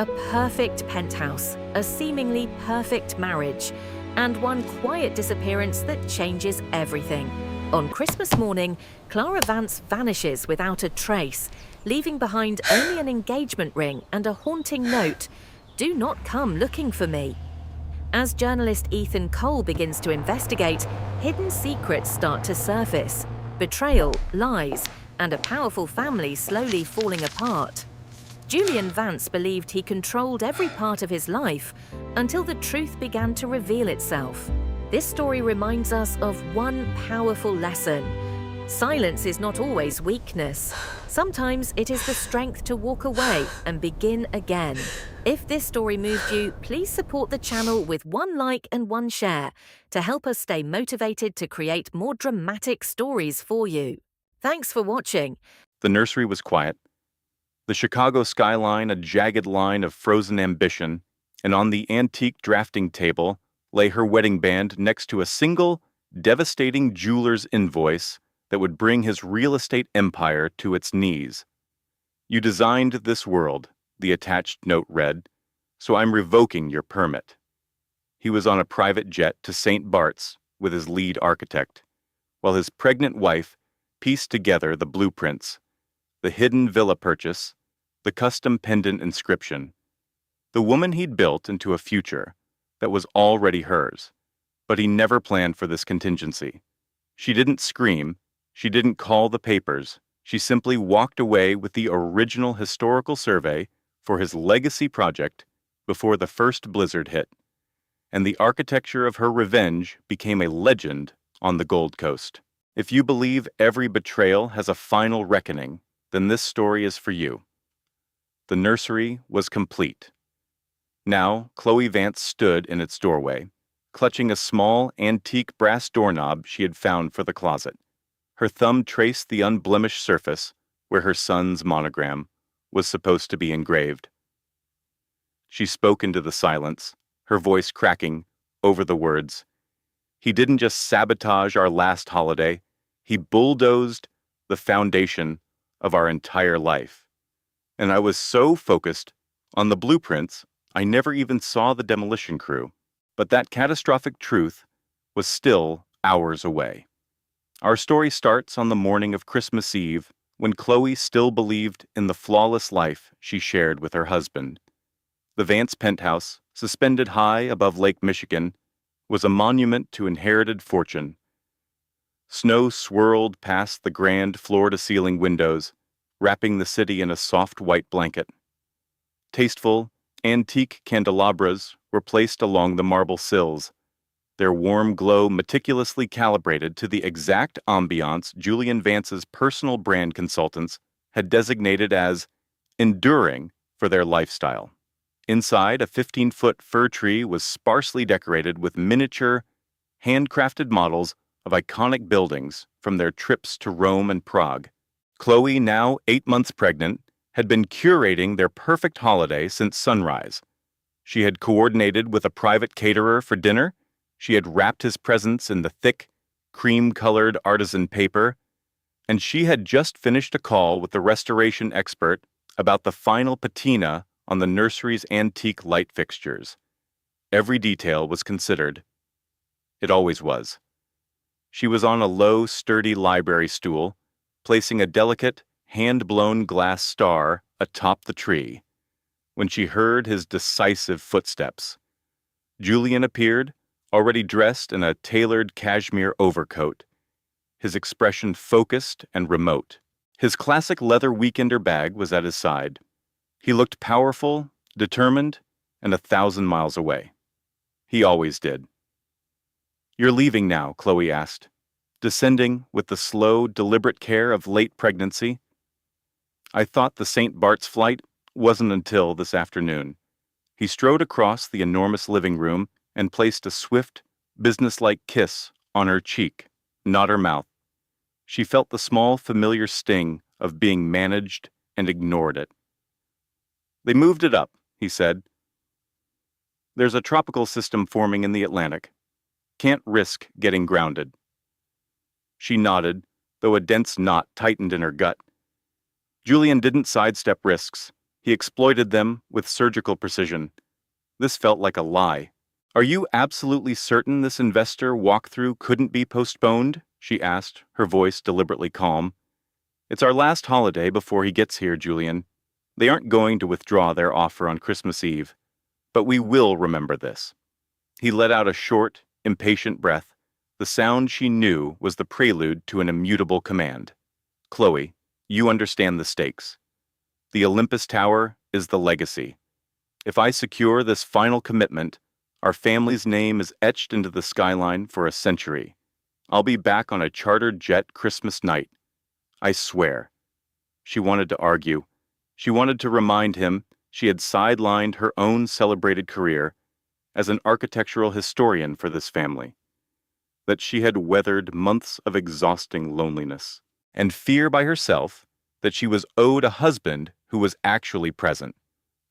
A perfect penthouse, a seemingly perfect marriage, and one quiet disappearance that changes everything. On Christmas morning, Clara Vance vanishes without a trace, leaving behind only an engagement ring and a haunting note, "Do not come looking for me." As journalist Ethan Cole begins to investigate, hidden secrets start to surface: betrayal, lies, and a powerful family slowly falling apart. Julian Vance believed he controlled every part of his life until the truth began to reveal itself. This story reminds us of one powerful lesson: silence is not always weakness. Sometimes it is the strength to walk away and begin again. If this story moved you, please support the channel with one like and one share to help us stay motivated to create more dramatic stories for you. Thanks for watching. The nursery was quiet, the Chicago skyline a jagged line of frozen ambition, and on the antique drafting table lay her wedding band next to a single, devastating jeweler's invoice that would bring his real estate empire to its knees. "You designed this world," the attached note read, "so I'm revoking your permit." He was on a private jet to St. Bart's with his lead architect, while his pregnant wife pieced together the blueprints, the hidden villa purchase, the custom pendant inscription, the woman he'd built into a future that was already hers. But he never planned for this contingency. She didn't scream, she didn't call the papers, she simply walked away with the original historical survey for his legacy project before the first blizzard hit, and the architecture of her revenge became a legend on the Gold Coast. If you believe every betrayal has a final reckoning, then this story is for you. The nursery was complete. Now, Chloe Vance stood in its doorway, clutching a small, antique brass doorknob she had found for the closet. Her thumb traced the unblemished surface where her son's monogram was supposed to be engraved. She spoke into the silence, her voice cracking over the words. "He didn't just sabotage our last holiday, he bulldozed the foundation of our entire life. And I was so focused on the blueprints, I never even saw the demolition crew." But that catastrophic truth was still hours away. Our story starts on the morning of Christmas Eve, when Chloe still believed in the flawless life she shared with her husband. The Vance penthouse, suspended high above Lake Michigan, was a monument to inherited fortune. Snow swirled past the grand floor-to-ceiling windows, wrapping the city in a soft white blanket. Tasteful, antique candelabras were placed along the marble sills, their warm glow meticulously calibrated to the exact ambiance Julian Vance's personal brand consultants had designated as enduring for their lifestyle. Inside, a 15-foot fir tree was sparsely decorated with miniature, handcrafted models of iconic buildings from their trips to Rome and Prague. Chloe, now 8 months pregnant, had been curating their perfect holiday since sunrise. She had coordinated with a private caterer for dinner, she had wrapped his presents in the thick, cream-colored artisan paper, and she had just finished a call with the restoration expert about the final patina on the nursery's antique light fixtures. Every detail was considered. It always was. She was on a low, sturdy library stool, placing a delicate, hand-blown glass star atop the tree, when she heard his decisive footsteps. Julian appeared, already dressed in a tailored cashmere overcoat, his expression focused and remote. His classic leather weekender bag was at his side. He looked powerful, determined, and 1,000 miles away. He always did. "You're leaving now?" Chloe asked, descending with the slow, deliberate care of late pregnancy. "I thought the St. Bart's flight wasn't until this afternoon." He strode across the enormous living room and placed a swift, businesslike kiss on her cheek, not her mouth. She felt the small, familiar sting of being managed and ignored it. "They moved it up," he said. "There's a tropical system forming in the Atlantic. Can't risk getting grounded." She nodded, though a dense knot tightened in her gut. Julian didn't sidestep risks. He exploited them with surgical precision. This felt like a lie. "Are you absolutely certain this investor walkthrough couldn't be postponed?" she asked, her voice deliberately calm. "It's our last holiday before he gets here, Julian. They aren't going to withdraw their offer on Christmas Eve. But we will remember this." He let out a short, impatient breath. The sound she knew was the prelude to an immutable command. "Chloe, you understand the stakes. The Olympus Tower is the legacy. If I secure this final commitment, our family's name is etched into the skyline for a century. I'll be back on a chartered jet Christmas night. I swear." She wanted to argue. She wanted to remind him she had sidelined her own celebrated career as an architectural historian for this family, that she had weathered months of exhausting loneliness and fear by herself, that she was owed a husband who was actually present.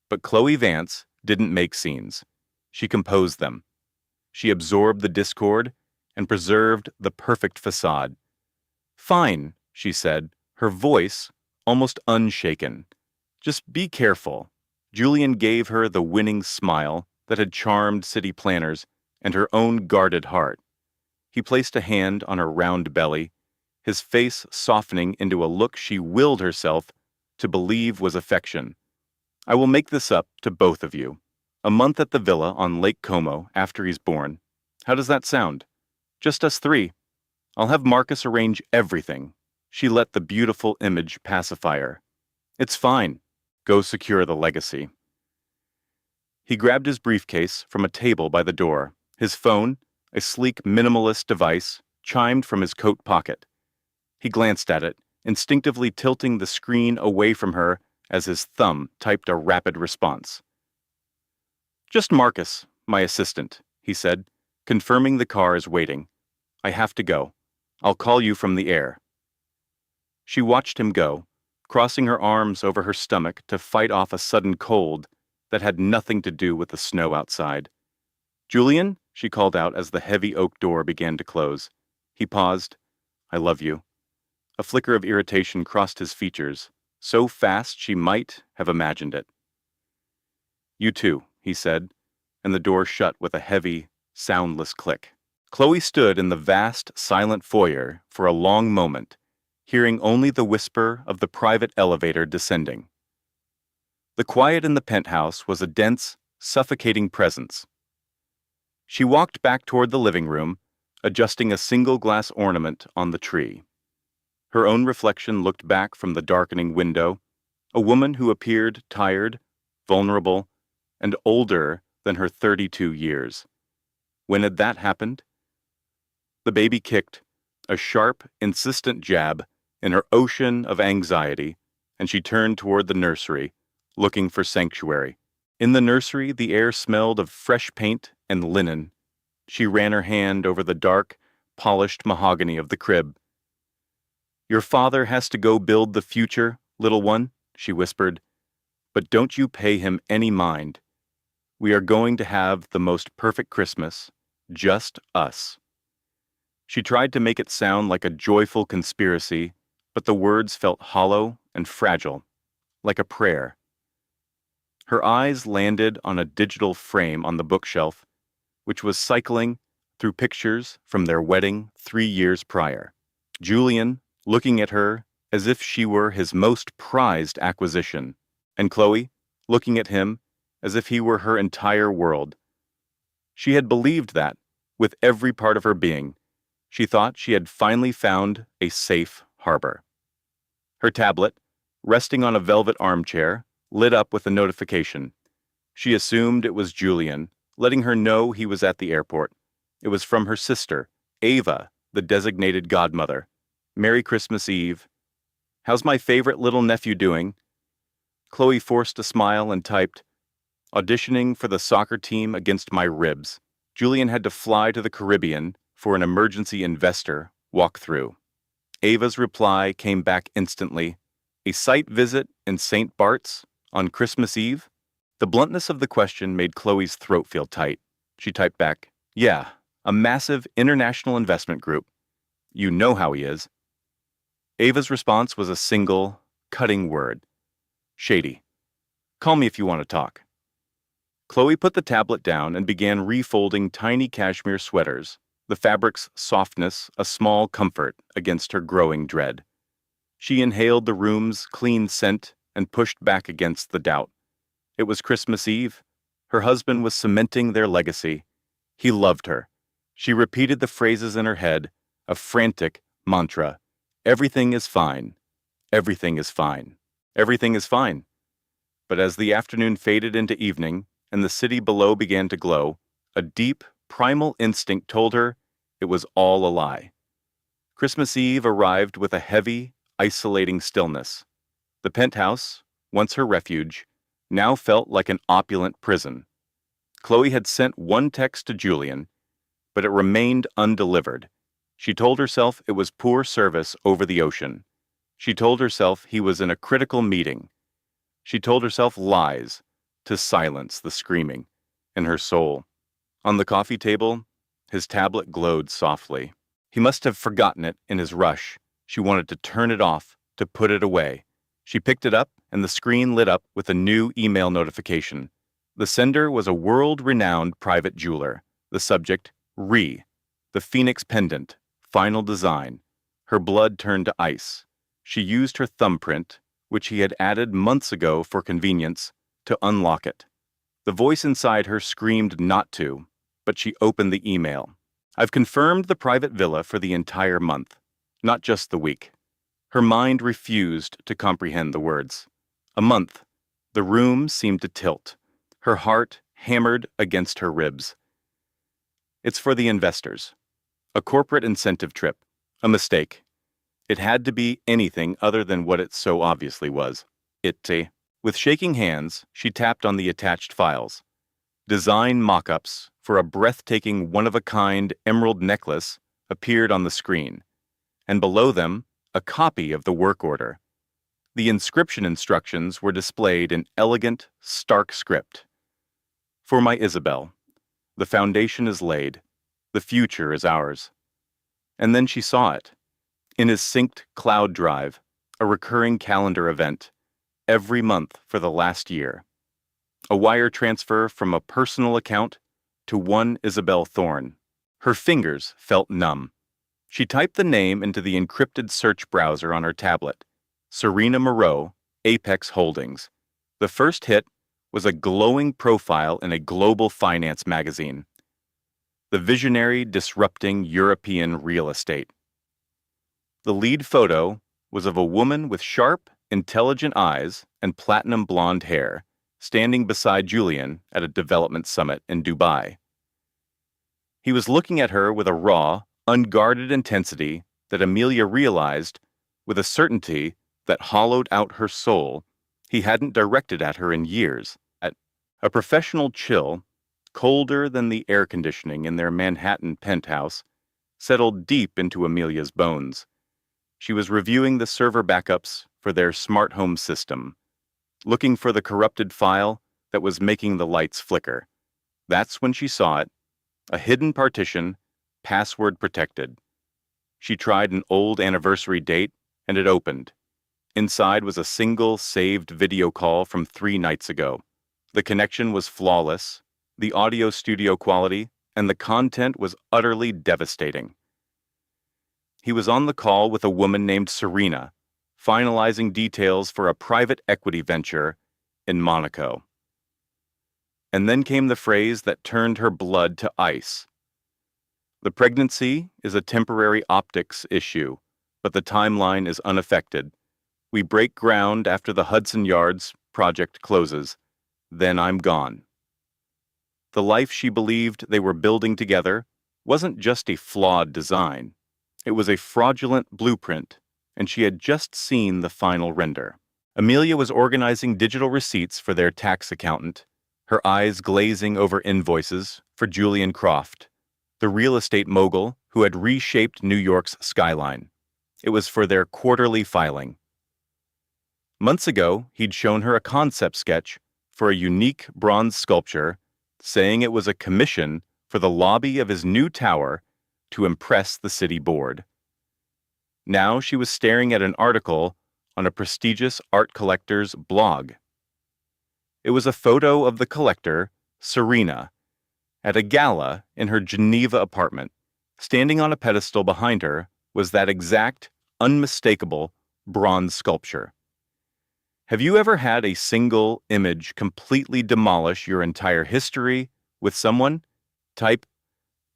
But Chloe Vance didn't make scenes. She composed them. She absorbed the discord and preserved the perfect facade. "Fine," she said, her voice almost unshaken. "Just be careful." Julian gave her the winning smile that had charmed city planners and her own guarded heart. He placed a hand on her round belly, his face softening into a look she willed herself to believe was affection. "I will make this up to both of you. A month at the villa on Lake Como after he's born. How does that sound? Just us three. I'll have Marcus arrange everything." She let the beautiful image pacify her. "It's fine. Go secure the legacy." He grabbed his briefcase from a table by the door. His phone, a sleek minimalist device, chimed from his coat pocket. He glanced at it, instinctively tilting the screen away from her as his thumb typed a rapid response. "Just Marcus, my assistant," he said, confirming the car is waiting. "I have to go. I'll call you from the air." She watched him go, crossing her arms over her stomach to fight off a sudden cold that had nothing to do with the snow outside. "Julian," she called out as the heavy oak door began to close. He paused. "I love you." A flicker of irritation crossed his features, so fast she might have imagined it. "You too," he said, and the door shut with a heavy, soundless click. Chloe stood in the vast, silent foyer for a long moment, hearing only the whisper of the private elevator descending. The quiet in the penthouse was a dense, suffocating presence. She walked back toward the living room, adjusting a single glass ornament on the tree. Her own reflection looked back from the darkening window, a woman who appeared tired, vulnerable, and older than her 32 years. When had that happened? The baby kicked, a sharp, insistent jab in her ocean of anxiety, and she turned toward the nursery, looking for sanctuary. In the nursery, the air smelled of fresh paint and linen. She ran her hand over the dark, polished mahogany of the crib. "Your father has to go build the future, little one," she whispered. "But don't you pay him any mind. We are going to have the most perfect Christmas, just us." She tried to make it sound like a joyful conspiracy, but the words felt hollow and fragile, like a prayer. Her eyes landed on a digital frame on the bookshelf, which was cycling through pictures from their wedding 3 years prior. Julian, looking at her as if she were his most prized acquisition, and Chloe, looking at him as if he were her entire world. She had believed that, with every part of her being. She thought she had finally found a safe harbor. Her tablet, resting on a velvet armchair, lit up with a notification. She assumed it was Julian, letting her know he was at the airport. It was from her sister, Ava, the designated godmother. "Merry Christmas Eve. How's my favorite little nephew doing?" Chloe forced a smile and typed, "Auditioning for the soccer team against my ribs." Julian had to fly to the Caribbean for an emergency investor walkthrough. Ava's reply came back instantly. "A site visit in St. Bart's on Christmas Eve?" The bluntness of the question made Chloe's throat feel tight. She typed back, "Yeah, a massive international investment group. You know how he is." Ava's response was a single, cutting word. "Shady." Call me if you want to talk. Chloe put the tablet down and began refolding tiny cashmere sweaters, the fabric's softness a small comfort against her growing dread. She inhaled the room's clean scent and pushed back against the doubt. It was Christmas Eve. Her husband was cementing their legacy. He loved her. She repeated the phrases in her head, a frantic mantra. Everything is fine. Everything is fine. Everything is fine. But as the afternoon faded into evening and the city below began to glow, a deep, primal instinct told her it was all a lie. Christmas Eve arrived with a heavy, isolating stillness. The penthouse, once her refuge, now felt like an opulent prison. Chloe had sent one text to Julian, but it remained undelivered. She told herself it was poor service over the ocean. She told herself he was in a critical meeting. She told herself lies to silence the screaming in her soul. On the coffee table, his tablet glowed softly. He must have forgotten it in his rush. She wanted to turn it off, to put it away. She picked it up, and the screen lit up with a new email notification. The sender was a world-renowned private jeweler. The subject, the Phoenix pendant, final design. Her blood turned to ice. She used her thumbprint, which he had added months ago for convenience, to unlock it. The voice inside her screamed not to, but she opened the email. I've confirmed the private villa for the entire month, not just the week. Her mind refused to comprehend the words. A month. The room seemed to tilt. Her heart hammered against her ribs. It's for the investors. A corporate incentive trip. A mistake. It had to be anything other than what it so obviously was. With shaking hands, she tapped on the attached files. Design mock-ups for a breathtaking one-of-a-kind emerald necklace appeared on the screen, and below them, a copy of the work order. The inscription instructions were displayed in elegant, stark script. For my Isabel, the foundation is laid. The future is ours. And then she saw it. In his synced cloud drive, a recurring calendar event, every month for the last year. A wire transfer from a personal account to one Isabel Thorne. Her fingers felt numb. She typed the name into the encrypted search browser on her tablet. Serena Moreau, Apex Holdings. The first hit was a glowing profile in a global finance magazine. The visionary disrupting European real estate. The lead photo was of a woman with sharp, intelligent eyes and platinum blonde hair, standing beside Julian at a development summit in Dubai. He was looking at her with a raw, unguarded intensity that Amelia realized, with a certainty that hollowed out her soul, he hadn't directed at her in years. A professional chill, colder than the air conditioning in their Manhattan penthouse, settled deep into Amelia's bones. She was reviewing the server backups for their smart home system, looking for the corrupted file that was making the lights flicker. That's when she saw it, a hidden partition, password protected. She tried an old anniversary date, and it opened. Inside was a single saved video call from 3 nights ago. The connection was flawless, the audio studio quality, and the content was utterly devastating. He was on the call with a woman named Serena, finalizing details for a private equity venture in Monaco. And then came the phrase that turned her blood to ice. The pregnancy is a temporary optics issue, but the timeline is unaffected. We break ground after the Hudson Yards project closes. Then I'm gone. The life she believed they were building together wasn't just a flawed design. It was a fraudulent blueprint, and she had just seen the final render. Amelia was organizing digital receipts for their tax accountant, her eyes glazing over invoices for Julian Croft, the real estate mogul who had reshaped New York's skyline. It was for their quarterly filing. Months ago, he'd shown her a concept sketch for a unique bronze sculpture, saying it was a commission for the lobby of his new tower to impress the city board. Now she was staring at an article on a prestigious art collector's blog. It was a photo of the collector, Serena, at a gala in her Geneva apartment. Standing on a pedestal behind her was that exact, unmistakable bronze sculpture. Have you ever had a single image completely demolish your entire history with someone? Type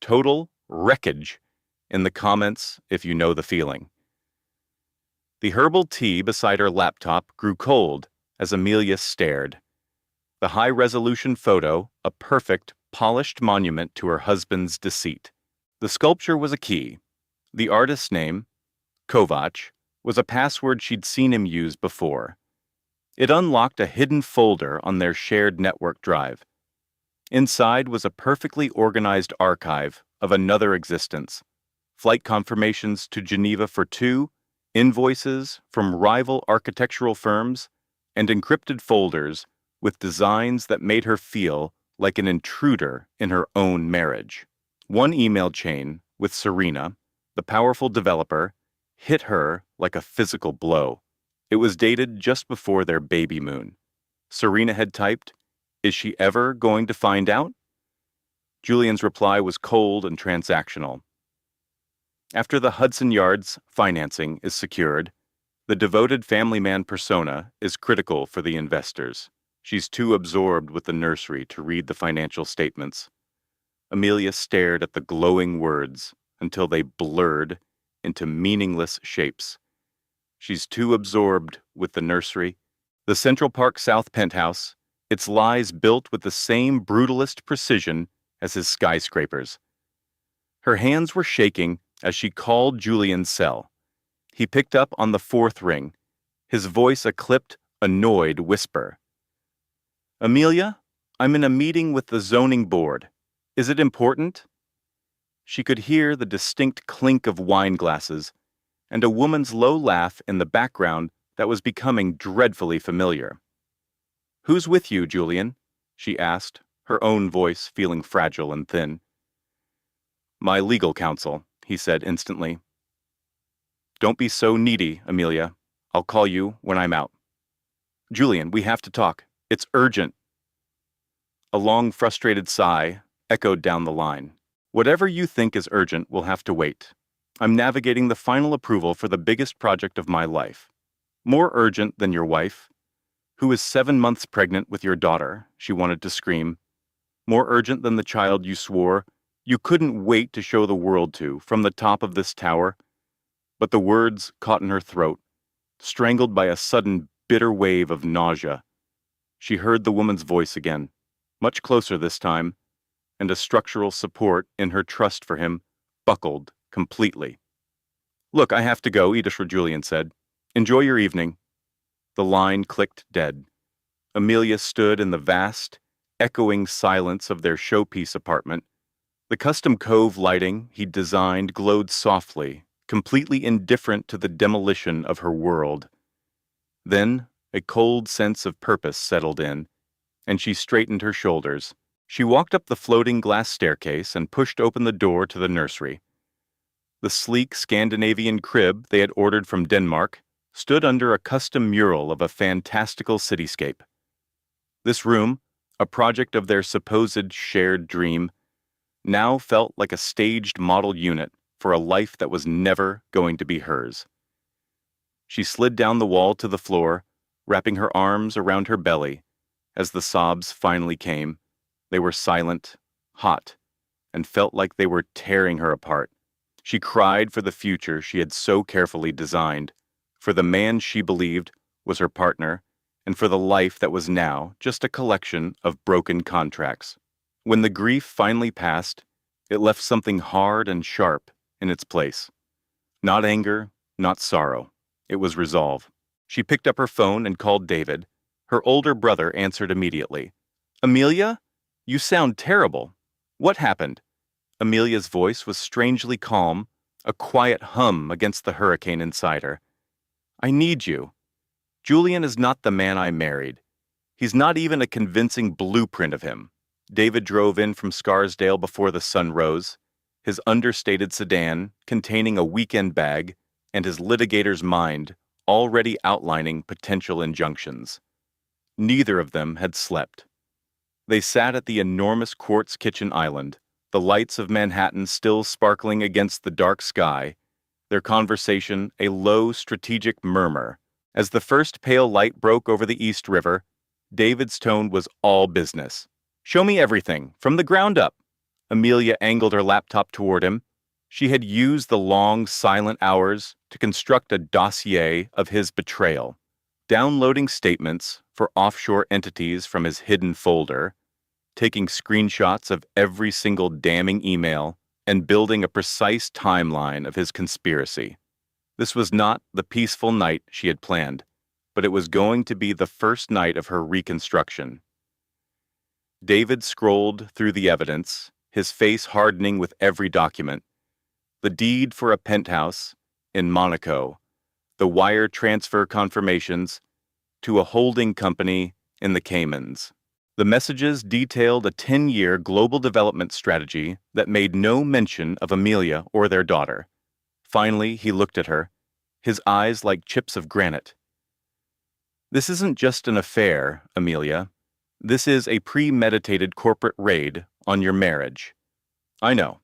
total wreckage in the comments if you know the feeling. The herbal tea beside her laptop grew cold as Amelia stared. The high-resolution photo, a perfect, polished monument to her husband's deceit. The sculpture was a key. The artist's name, Kovac, was a password she'd seen him use before. It unlocked a hidden folder on their shared network drive. Inside was a perfectly organized archive of another existence. Flight confirmations to Geneva for two, invoices from rival architectural firms, and encrypted folders with designs that made her feel like an intruder in her own marriage. One email chain with Serena, the powerful developer, hit her like a physical blow. It was dated just before their baby moon. Serena had typed, "Is she ever going to find out?" Julian's reply was cold and transactional. After the Hudson Yards financing is secured, the devoted family man persona is critical for the investors. She's too absorbed with the nursery to read the financial statements. Amelia stared at the glowing words until they blurred into meaningless shapes. She's too absorbed with the nursery, the Central Park South penthouse, its lies built with the same brutalist precision as his skyscrapers. Her hands were shaking as she called Julian's cell. He picked up on the fourth ring, his voice a clipped, annoyed whisper. "Amelia, I'm in a meeting with the zoning board. Is it important?" She could hear the distinct clink of wine glasses and a woman's low laugh in the background that was becoming dreadfully familiar. "Who's with you, Julian?" she asked, her own voice feeling fragile and thin. "My legal counsel," he said instantly. "Don't be so needy, Amelia. I'll call you when I'm out." "Julian, we have to talk. It's urgent." A long, frustrated sigh echoed down the line. "Whatever you think is urgent will have to wait. I'm navigating the final approval for the biggest project of my life. More urgent than your wife, who is 7 months pregnant with your daughter," she wanted to scream. "More urgent than the child you swore you couldn't wait to show the world to from the top of this tower." But the words caught in her throat, strangled by a sudden bitter wave of nausea. She heard the woman's voice again, much closer this time, and a structural support in her trust for him buckled completely. "Look, I have to go," Edith Julian said. "Enjoy your evening." The line clicked dead. Amelia stood in the vast, echoing silence of their showpiece apartment. The custom cove lighting he'd designed glowed softly, completely indifferent to the demolition of her world. Then, a cold sense of purpose settled in, and she straightened her shoulders. She walked up the floating glass staircase and pushed open the door to the nursery. The sleek Scandinavian crib they had ordered from Denmark stood under a custom mural of a fantastical cityscape. This room, a project of their supposed shared dream, now felt like a staged model unit for a life that was never going to be hers. She slid down the wall to the floor, wrapping her arms around her belly. As the sobs finally came, they were silent, hot, and felt like they were tearing her apart. She cried for the future she had so carefully designed, for the man she believed was her partner, and for the life that was now just a collection of broken contracts. When the grief finally passed, it left something hard and sharp in its place. Not anger, not sorrow. It was resolve. She picked up her phone and called David. Her older brother answered immediately. "Amelia? You sound terrible. What happened?" Amelia's voice was strangely calm, a quiet hum against the hurricane inside her. "I need you. Julian is not the man I married. He's not even a convincing blueprint of him." David drove in from Scarsdale before the sun rose, his understated sedan containing a weekend bag and his litigator's mind already outlining potential injunctions. Neither of them had slept. They sat at the enormous quartz kitchen island, the lights of Manhattan still sparkling against the dark sky, their conversation a low, strategic murmur. As the first pale light broke over the East River, David's tone was all business. "Show me everything, from the ground up." Amelia angled her laptop toward him. She had used the long, silent hours to construct a dossier of his betrayal, downloading statements for offshore entities from his hidden folder, taking screenshots of every single damning email, and building a precise timeline of his conspiracy. This was not the peaceful night she had planned, but it was going to be the first night of her reconstruction. David scrolled through the evidence, his face hardening with every document. The deed for a penthouse in Monaco, the wire transfer confirmations to a holding company in the Caymans. The messages detailed a 10-year global development strategy that made no mention of Amelia or their daughter. Finally, he looked at her, his eyes like chips of granite. "This isn't just an affair, Amelia. This is a premeditated corporate raid on your marriage." "I know."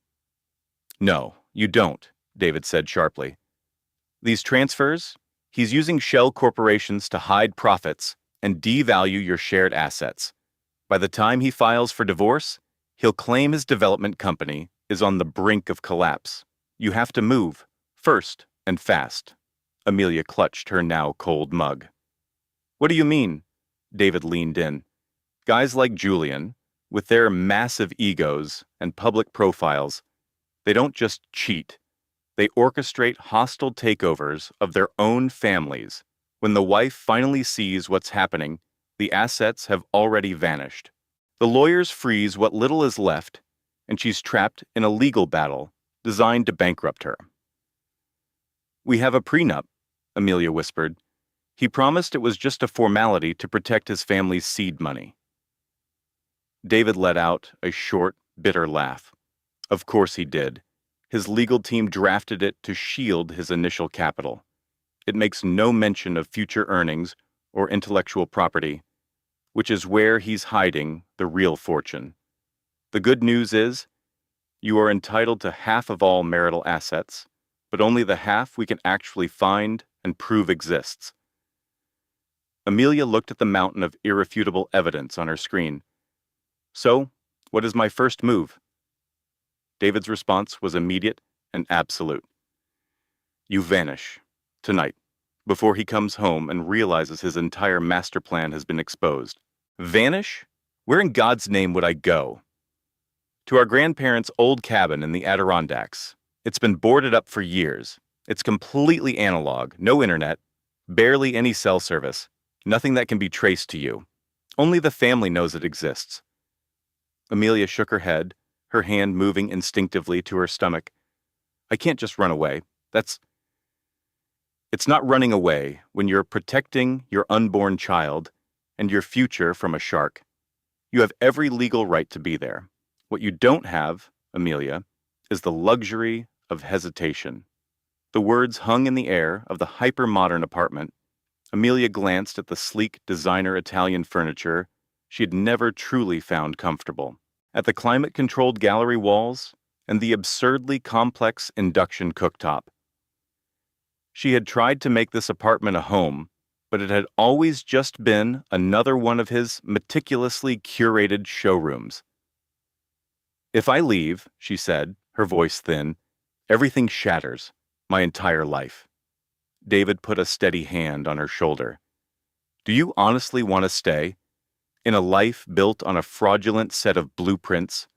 "No, you don't," David said sharply. "These transfers, he's using shell corporations to hide profits and devalue your shared assets. By the time he files for divorce, he'll claim his development company is on the brink of collapse. You have to move, first and fast." Amelia clutched her now cold mug. "What do you mean?" David leaned in. "Guys like Julian, with their massive egos and public profiles, they don't just cheat. They orchestrate hostile takeovers of their own families. When the wife finally sees what's happening, the assets have already vanished. The lawyers freeze what little is left, and she's trapped in a legal battle designed to bankrupt her." "We have a prenup," Amelia whispered. "He promised it was just a formality to protect his family's seed money." David let out a short, bitter laugh. Of course he did. His legal team drafted it to shield his initial capital. It makes no mention of future earnings or intellectual property, which is where he's hiding the real fortune. The good news is, you are entitled to half of all marital assets, but only the half we can actually find and prove exists. Amelia looked at the mountain of irrefutable evidence on her screen. "So, what is my first move?" David's response was immediate and absolute. "You vanish, tonight, before he comes home and realizes his entire master plan has been exposed." "Vanish? Where in God's name would I go?" "To our grandparents' old cabin in the Adirondacks. It's been boarded up for years. It's completely analog, no internet, barely any cell service, nothing that can be traced to you. Only the family knows it exists." Amelia shook her head, her hand moving instinctively to her stomach. "I can't just run away. It's not running away when you're protecting your unborn child and your future from a shark. You have every legal right to be there. What you don't have, Amelia, is the luxury of hesitation." The words hung in the air of the hyper-modern apartment. Amelia glanced at the sleek designer Italian furniture she had never truly found comfortable, at the climate-controlled gallery walls and the absurdly complex induction cooktop. She had tried to make this apartment a home, but it had always just been another one of his meticulously curated showrooms. "If I leave," she said, her voice thin, "everything shatters, my entire life." David put a steady hand on her shoulder. "Do you honestly want to stay? In a life built on a fraudulent set of blueprints,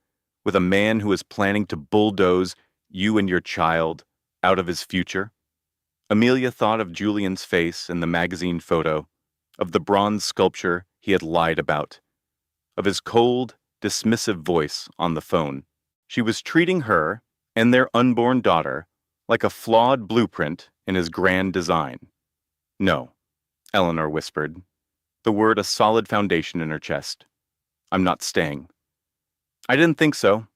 with a man who is planning to bulldoze you and your child out of his future?" Amelia thought of Julian's face in the magazine photo, of the bronze sculpture he had lied about, of his cold, dismissive voice on the phone. She was treating her and their unborn daughter like a flawed blueprint in his grand design. "No," Eleanor whispered, the word a solid foundation in her chest. "I'm not staying." "I didn't think so.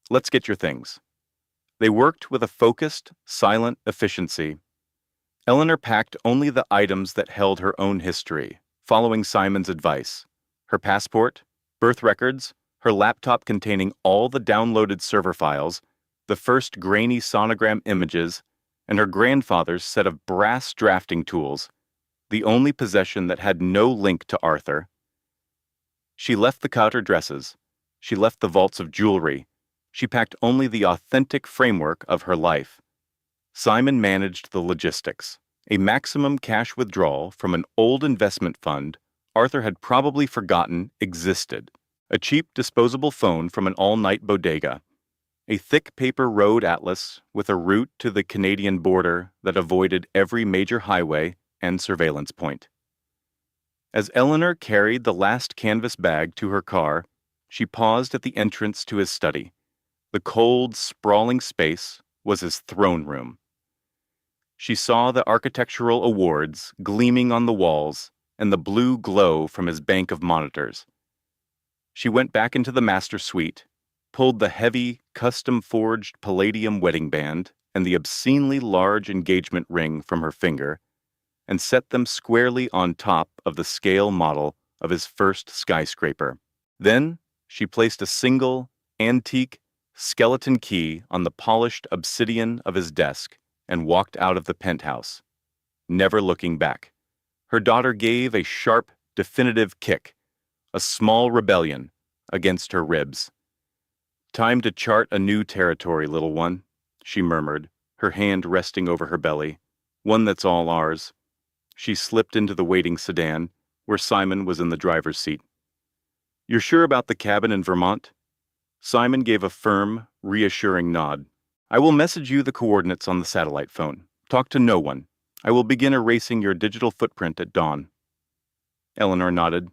Let's get your things." They worked with a focused, silent efficiency. Eleanor packed only the items that held her own history, following Simon's advice. Her passport, birth records, her laptop containing all the downloaded server files, the first grainy sonogram images, and her grandfather's set of brass drafting tools, the only possession that had no link to Arthur. She left the counter dresses. She left the vaults of jewelry. She packed only the authentic framework of her life. Simon managed the logistics. A maximum cash withdrawal from an old investment fund Arthur had probably forgotten existed. A cheap disposable phone from an all-night bodega. A thick paper road atlas with a route to the Canadian border that avoided every major highway and surveillance point. As Eleanor carried the last canvas bag to her car, she paused at the entrance to his study. The cold, sprawling space was his throne room. She saw the architectural awards gleaming on the walls and the blue glow from his bank of monitors. She went back into the master suite, pulled the heavy, custom-forged palladium wedding band and the obscenely large engagement ring from her finger, and set them squarely on top of the scale model of his first skyscraper. Then she placed a single, antique, skeleton key on the polished obsidian of his desk and walked out of the penthouse, never looking back. Her daughter gave a sharp, definitive kick, a small rebellion against her ribs. "Time to chart a new territory, little one," she murmured, her hand resting over her belly. "One that's all ours." She slipped into the waiting sedan, where Simon was in the driver's seat. "You're sure about the cabin in Vermont?" Simon gave a firm, reassuring nod. "I will message you the coordinates on the satellite phone. Talk to no one. I will begin erasing your digital footprint at dawn." Eleanor nodded.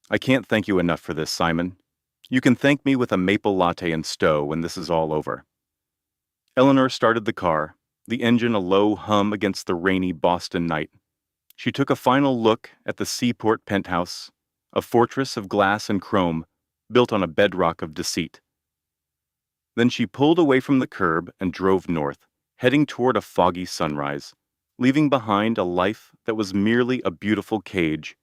"I can't thank you enough for this, Simon. You can thank me with a maple latte and stow when this is all over." Eleanor started the car, the engine a low hum against the rainy Boston night. She took a final look at the seaport penthouse, a fortress of glass and chrome built on a bedrock of deceit. Then she pulled away from the curb and drove north, heading toward a foggy sunrise, leaving behind a life that was merely a beautiful cage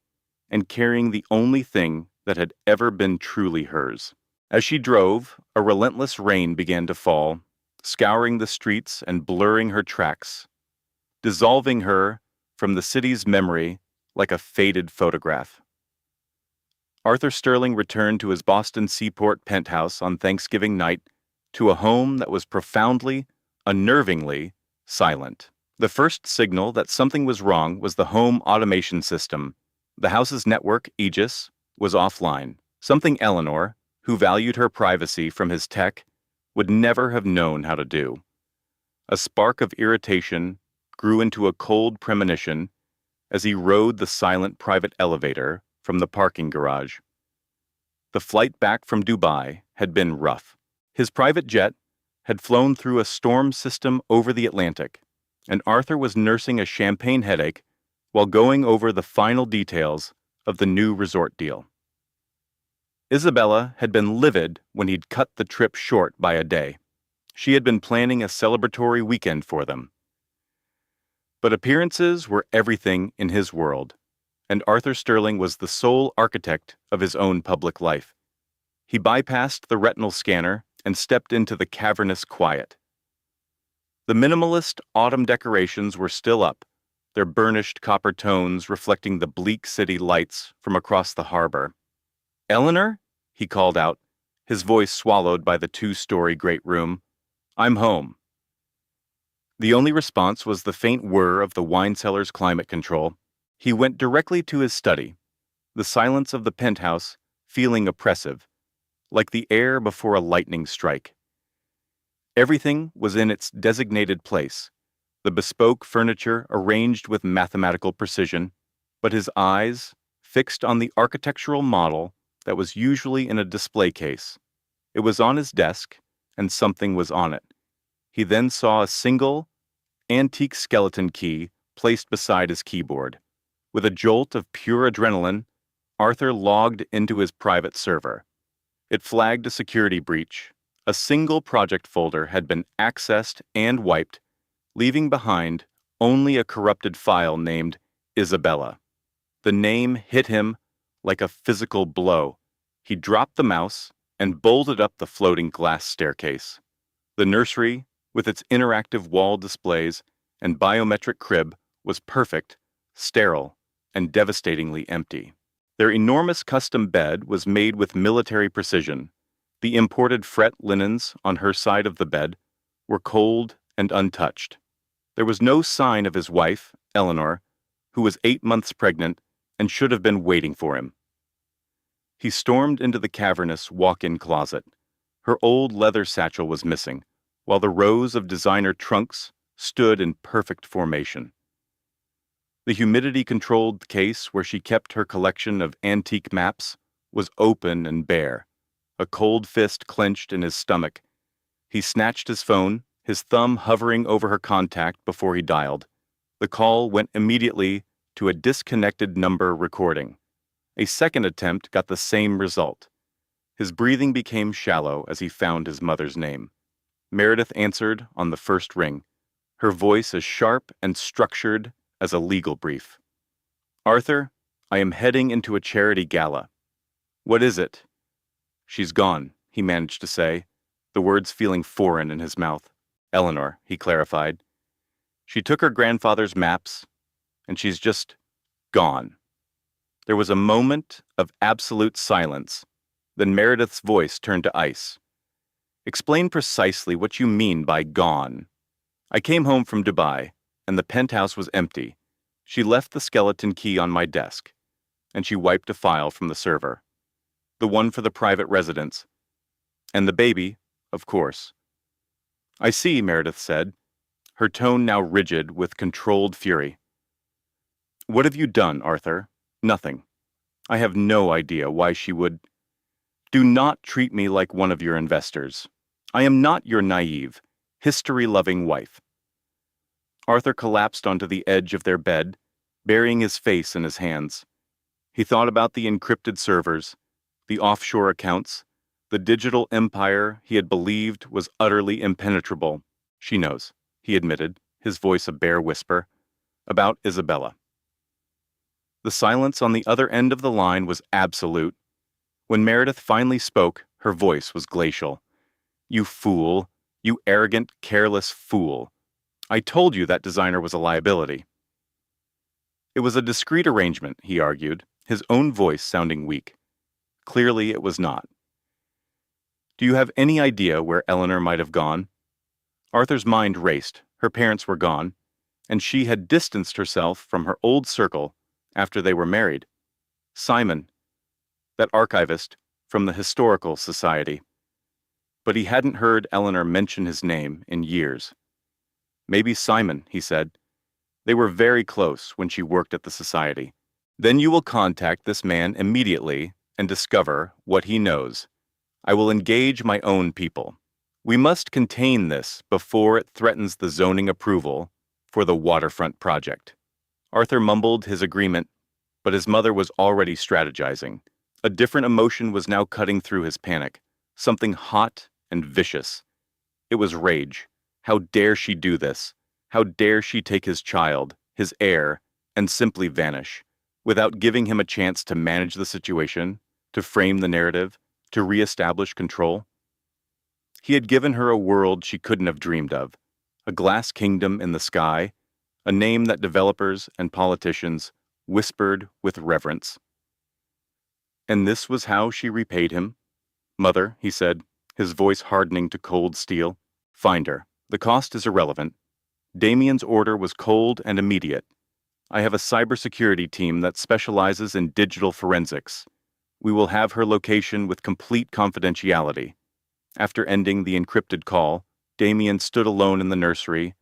and carrying the only thing that had ever been truly hers. As she drove, a relentless rain began to fall, scouring the streets and blurring her tracks, dissolving her from the city's memory like a faded photograph. Arthur Sterling returned to his Boston Seaport penthouse on Thanksgiving night, to a home that was profoundly, unnervingly silent. The first signal that something was wrong was the home automation system. The house's network, Aegis, was offline, something Eleanor, who valued her privacy from his tech, would never have known how to do. A spark of irritation grew into a cold premonition as he rode the silent private elevator from the parking garage. The flight back from Dubai had been rough. His private jet had flown through a storm system over the Atlantic, and Arthur was nursing a champagne headache while going over the final details of the new resort deal. Isabella had been livid when he'd cut the trip short by a day. She had been planning a celebratory weekend for them. But appearances were everything in his world, and Arthur Sterling was the sole architect of his own public life. He bypassed the retinal scanner and stepped into the cavernous quiet. The minimalist autumn decorations were still up, their burnished copper tones reflecting the bleak city lights from across the harbor. "Eleanor?" he called out, his voice swallowed by the two-story great room. "I'm home." The only response was the faint whir of the wine cellar's climate control. He went directly to his study, the silence of the penthouse feeling oppressive, like the air before a lightning strike. Everything was in its designated place, the bespoke furniture arranged with mathematical precision, but his eyes fixed on the architectural model that was usually in a display case. It was on his desk, and something was on it. He then saw a single, antique skeleton key placed beside his keyboard. With a jolt of pure adrenaline, Arthur logged into his private server. It flagged a security breach. A single project folder had been accessed and wiped, leaving behind only a corrupted file named Isabella. The name hit him like a physical blow. He dropped the mouse and bolted up the floating glass staircase. The nursery, with its interactive wall displays and biometric crib, was perfect, sterile, and devastatingly empty. Their enormous custom bed was made with military precision. The imported fret linens on her side of the bed were cold and untouched. There was no sign of his wife, Eleanor, who was 8 months pregnant and should have been waiting for him. He stormed into the cavernous walk-in closet. Her old leather satchel was missing, while the rows of designer trunks stood in perfect formation. The humidity-controlled case where she kept her collection of antique maps was open and bare, a cold fist clenched in his stomach. He snatched his phone, his thumb hovering over her contact before he dialed. The call went immediately to a disconnected number recording. A second attempt got the same result. His breathing became shallow as he found his mother's name. Meredith answered on the first ring, her voice as sharp and structured as a legal brief. "Arthur, I am heading into a charity gala." "What is it?" "She's gone," he managed to say, the words feeling foreign in his mouth. "Eleanor," he clarified. "She took her grandfather's maps, and she's just gone." There was a moment of absolute silence. Then Meredith's voice turned to ice. "Explain precisely what you mean by gone." "I came home from Dubai, and the penthouse was empty. She left the skeleton key on my desk, and she wiped a file from the server. The one for the private residence. And the baby, of course." "I see," Meredith said, her tone now rigid with controlled fury. "What have you done, Arthur?" "Nothing. I have no idea why she would—" "Do not treat me like one of your investors. I am not your naive, history-loving wife." Arthur collapsed onto the edge of their bed, burying his face in his hands. He thought about the encrypted servers, the offshore accounts, the digital empire he had believed was utterly impenetrable. "She knows," he admitted, his voice a bare whisper, "about Isabella." The silence on the other end of the line was absolute. When Meredith finally spoke, her voice was glacial. "You fool, you arrogant, careless fool. I told you that designer was a liability." "It was a discreet arrangement," he argued, his own voice sounding weak. Clearly it was not. "Do you have any idea where Eleanor might have gone?" Arthur's mind raced. Her parents were gone, and she had distanced herself from her old circle after they were married. Simon, that archivist from the Historical Society. But he hadn't heard Eleanor mention his name in years. "Maybe Simon," he said. "They were very close when she worked at the Society. Then you will contact this man immediately and discover what he knows. I will engage my own people. We must contain this before it threatens the zoning approval for the waterfront project." Arthur mumbled his agreement, but his mother was already strategizing. A different emotion was now cutting through his panic, something hot and vicious. It was rage. How dare she do this? How dare she take his child, his heir, and simply vanish, without giving him a chance to manage the situation, to frame the narrative, to reestablish control? He had given her a world she couldn't have dreamed of, a glass kingdom in the sky, a name that developers and politicians whispered with reverence. And this was how she repaid him. "Mother," he said, his voice hardening to cold steel, "find her. The cost is irrelevant. Damien's order was cold and immediate. I have a cybersecurity team that specializes in digital forensics. We will have her location with complete confidentiality." After ending the encrypted call, Damien stood alone in the nursery.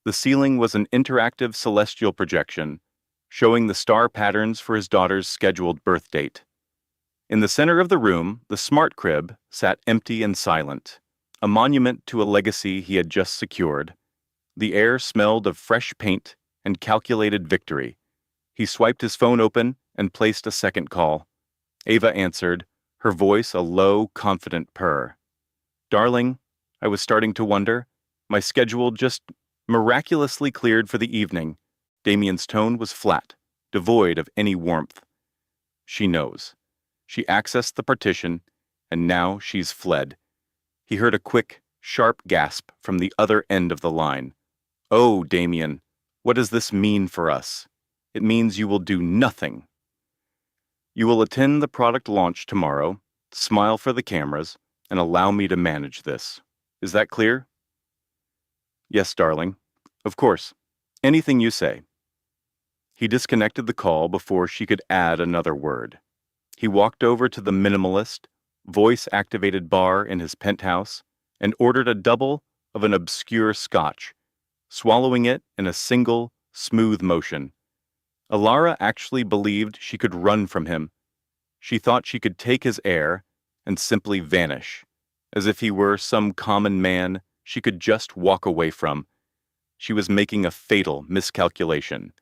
The ceiling was an interactive celestial projection, showing the star patterns for his daughter's scheduled birth date. In the center of the room, the smart crib sat empty and silent, a monument to a legacy he had just secured. The air smelled of fresh paint and calculated victory. He swiped his phone open and placed a second call. Ava answered, her voice a low, confident purr. "Darling, I was starting to wonder. My schedule just miraculously cleared for the evening." Damien's tone was flat, devoid of any warmth. She knows. She accessed the partition, and now she's fled. He heard a quick, sharp gasp from the other end of the line. Oh, Damien, what does this mean for us? It means you will do nothing. You will attend the product launch tomorrow, smile for the cameras, and allow me to manage this. Is that clear? Yes, darling. Of course. Anything you say. He disconnected the call before she could add another word. He walked over to the minimalist, voice-activated bar in his penthouse and ordered a double of an obscure scotch, swallowing it in a single, smooth motion. Alara actually believed she could run from him. She thought she could take his air and simply vanish, as if he were some common man she could just walk away from. She was making a fatal miscalculation.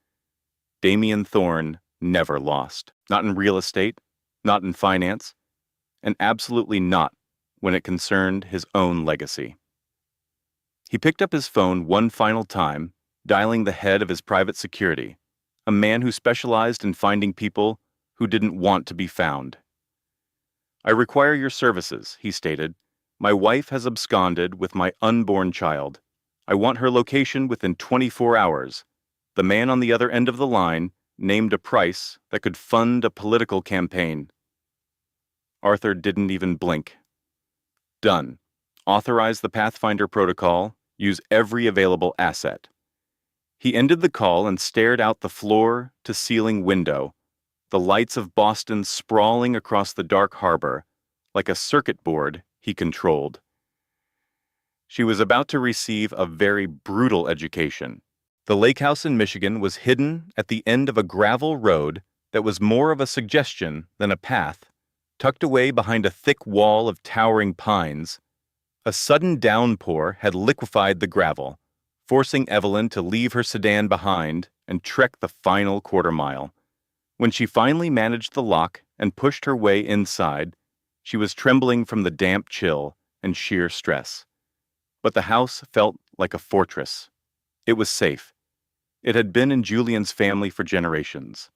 Damien Thorne never lost. Not in real estate, not in finance, and absolutely not when it concerned his own legacy. He picked up his phone one final time, dialing the head of his private security, a man who specialized in finding people who didn't want to be found. I require your services, he stated. My wife has absconded with my unborn child. I want her location within 24 hours. The man on the other end of the line named a price that could fund a political campaign. Arthur didn't even blink. Done. Authorize the Pathfinder protocol. Use every available asset. He ended the call and stared out the floor-to-ceiling window, the lights of Boston sprawling across the dark harbor, like a circuit board he controlled. She was about to receive a very brutal education. The lake house in Michigan was hidden at the end of a gravel road that was more of a suggestion than a path, tucked away behind a thick wall of towering pines. A sudden downpour had liquefied the gravel, forcing Evelyn to leave her sedan behind and trek the final quarter mile. When she finally managed the lock and pushed her way inside, she was trembling from the damp chill and sheer stress. But the house felt like a fortress. It was safe. It had been in Julian's family for generations.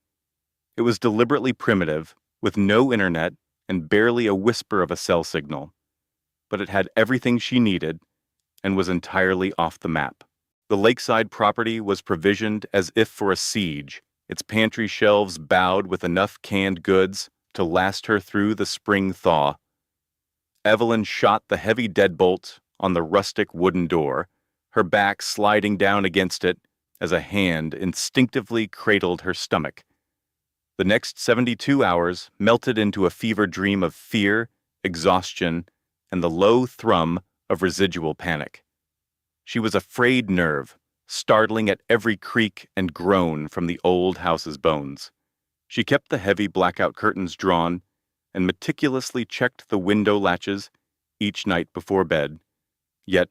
It was deliberately primitive, with no internet and barely a whisper of a cell signal. But it had everything she needed and was entirely off the map. The lakeside property was provisioned as if for a siege, its pantry shelves bowed with enough canned goods to last her through the spring thaw. Evelyn shot the heavy deadbolt on the rustic wooden door, her back sliding down against it as a hand instinctively cradled her stomach. The next 72 hours melted into a fever dream of fear, exhaustion, and the low thrum of residual panic. She was a frayed nerve, startling at every creak and groan from the old house's bones. She kept the heavy blackout curtains drawn and meticulously checked the window latches each night before bed. Yet,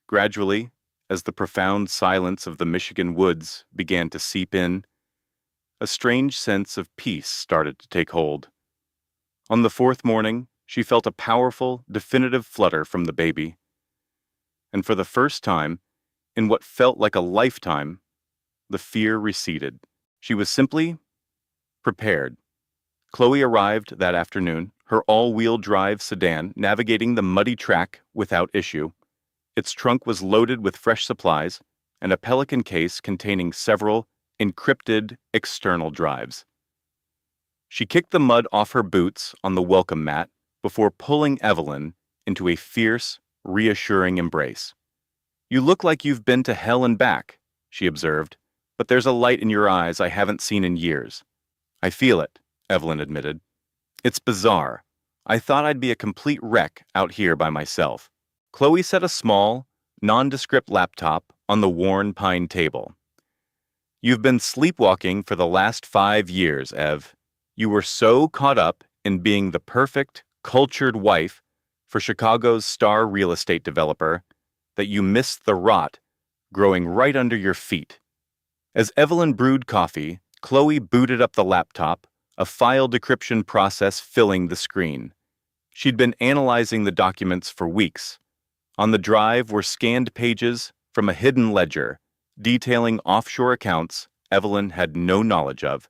gradually, as the profound silence of the Michigan woods began to seep in, a strange sense of peace started to take hold. On the fourth morning, she felt a powerful, definitive flutter from the baby. And for the first time, in what felt like a lifetime, the fear receded. She was simply prepared. Chloe arrived that afternoon, her all-wheel drive sedan navigating the muddy track without issue. Its trunk was loaded with fresh supplies and a Pelican case containing several encrypted external drives. She kicked the mud off her boots on the welcome mat before pulling Evelyn into a fierce, reassuring embrace. "You look like you've been to hell and back," she observed, "but there's a light in your eyes I haven't seen in years." "I feel it," Evelyn admitted. "It's bizarre. I thought I'd be a complete wreck out here by myself." Chloe set a small, nondescript laptop on the worn pine table. "You've been sleepwalking for the last 5 years, Ev. You were so caught up in being the perfect, cultured wife for Chicago's star real estate developer that you missed the rot growing right under your feet." As Evelyn brewed coffee, Chloe booted up the laptop, a file decryption process filling the screen. She'd been analyzing the documents for weeks. On the drive were scanned pages from a hidden ledger, detailing offshore accounts Evelyn had no knowledge of.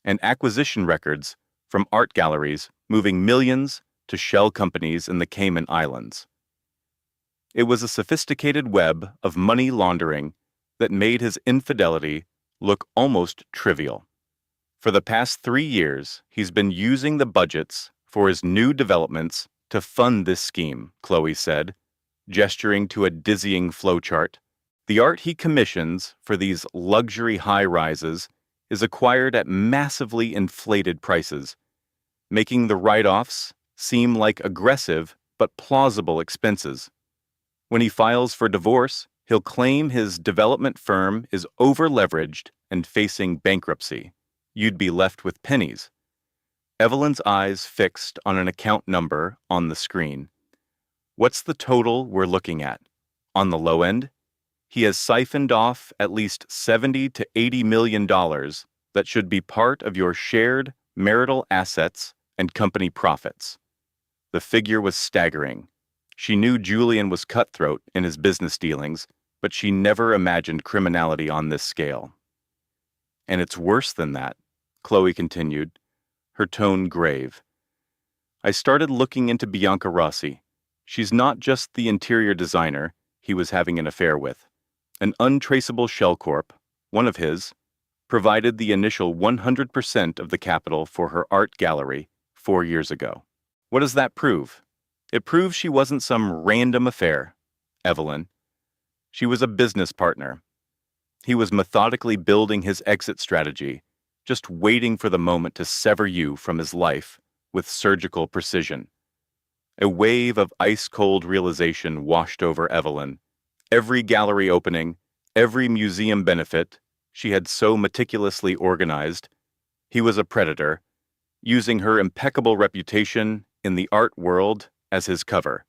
and acquisition records from art galleries moving millions to shell companies in the Cayman Islands. It was a sophisticated web of money laundering that made his infidelity look almost trivial. For the past 3 years, he's been using the budgets for his new developments to fund this scheme, Chloe said, gesturing to a dizzying flowchart. The art he commissions for these luxury high-rises is acquired at massively inflated prices, making the write-offs seem like aggressive but plausible expenses. When he files for divorce, he'll claim his development firm is over-leveraged and facing bankruptcy. You'd be left with pennies. Evelyn's eyes fixed on an account number on the screen. What's the total we're looking at? On the low end, he has siphoned off at least $70 to $80 million that should be part of your shared marital assets and company profits. The figure was staggering. She knew Julian was cutthroat in his business dealings, but she never imagined criminality on this scale. And it's worse than that, Chloe continued, her tone grave. I started looking into Bianca Rossi. She's not just the interior designer he was having an affair with. An untraceable shell corp, one of his, provided the initial 100% of the capital for her art gallery 4 years ago. What does that prove? It proves she wasn't some random affair, Evelyn. She was a business partner. He was methodically building his exit strategy, just waiting for the moment to sever you from his life with surgical precision. A wave of ice-cold realization washed over Evelyn. Every gallery opening, every museum benefit she had so meticulously organized, he was a predator, using her impeccable reputation in the art world as his cover.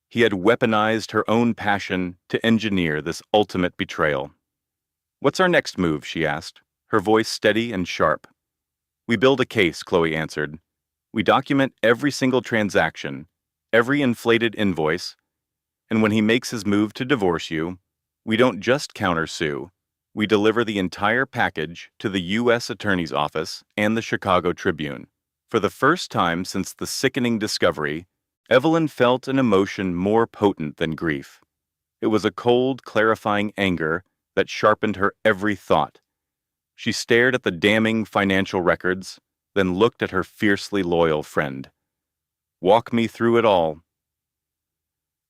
He had weaponized her own passion to engineer this ultimate betrayal. What's our next move, she asked, her voice steady and sharp. We build a case, Chloe answered. We document every single transaction, every inflated invoice, and when he makes his move to divorce you, we don't just countersue, we deliver the entire package to the U.S. Attorney's Office and the Chicago Tribune. For the first time since the sickening discovery, Evelyn felt an emotion more potent than grief. It was a cold, clarifying anger that sharpened her every thought. She stared at the damning financial records, then looked at her fiercely loyal friend. Walk me through it all.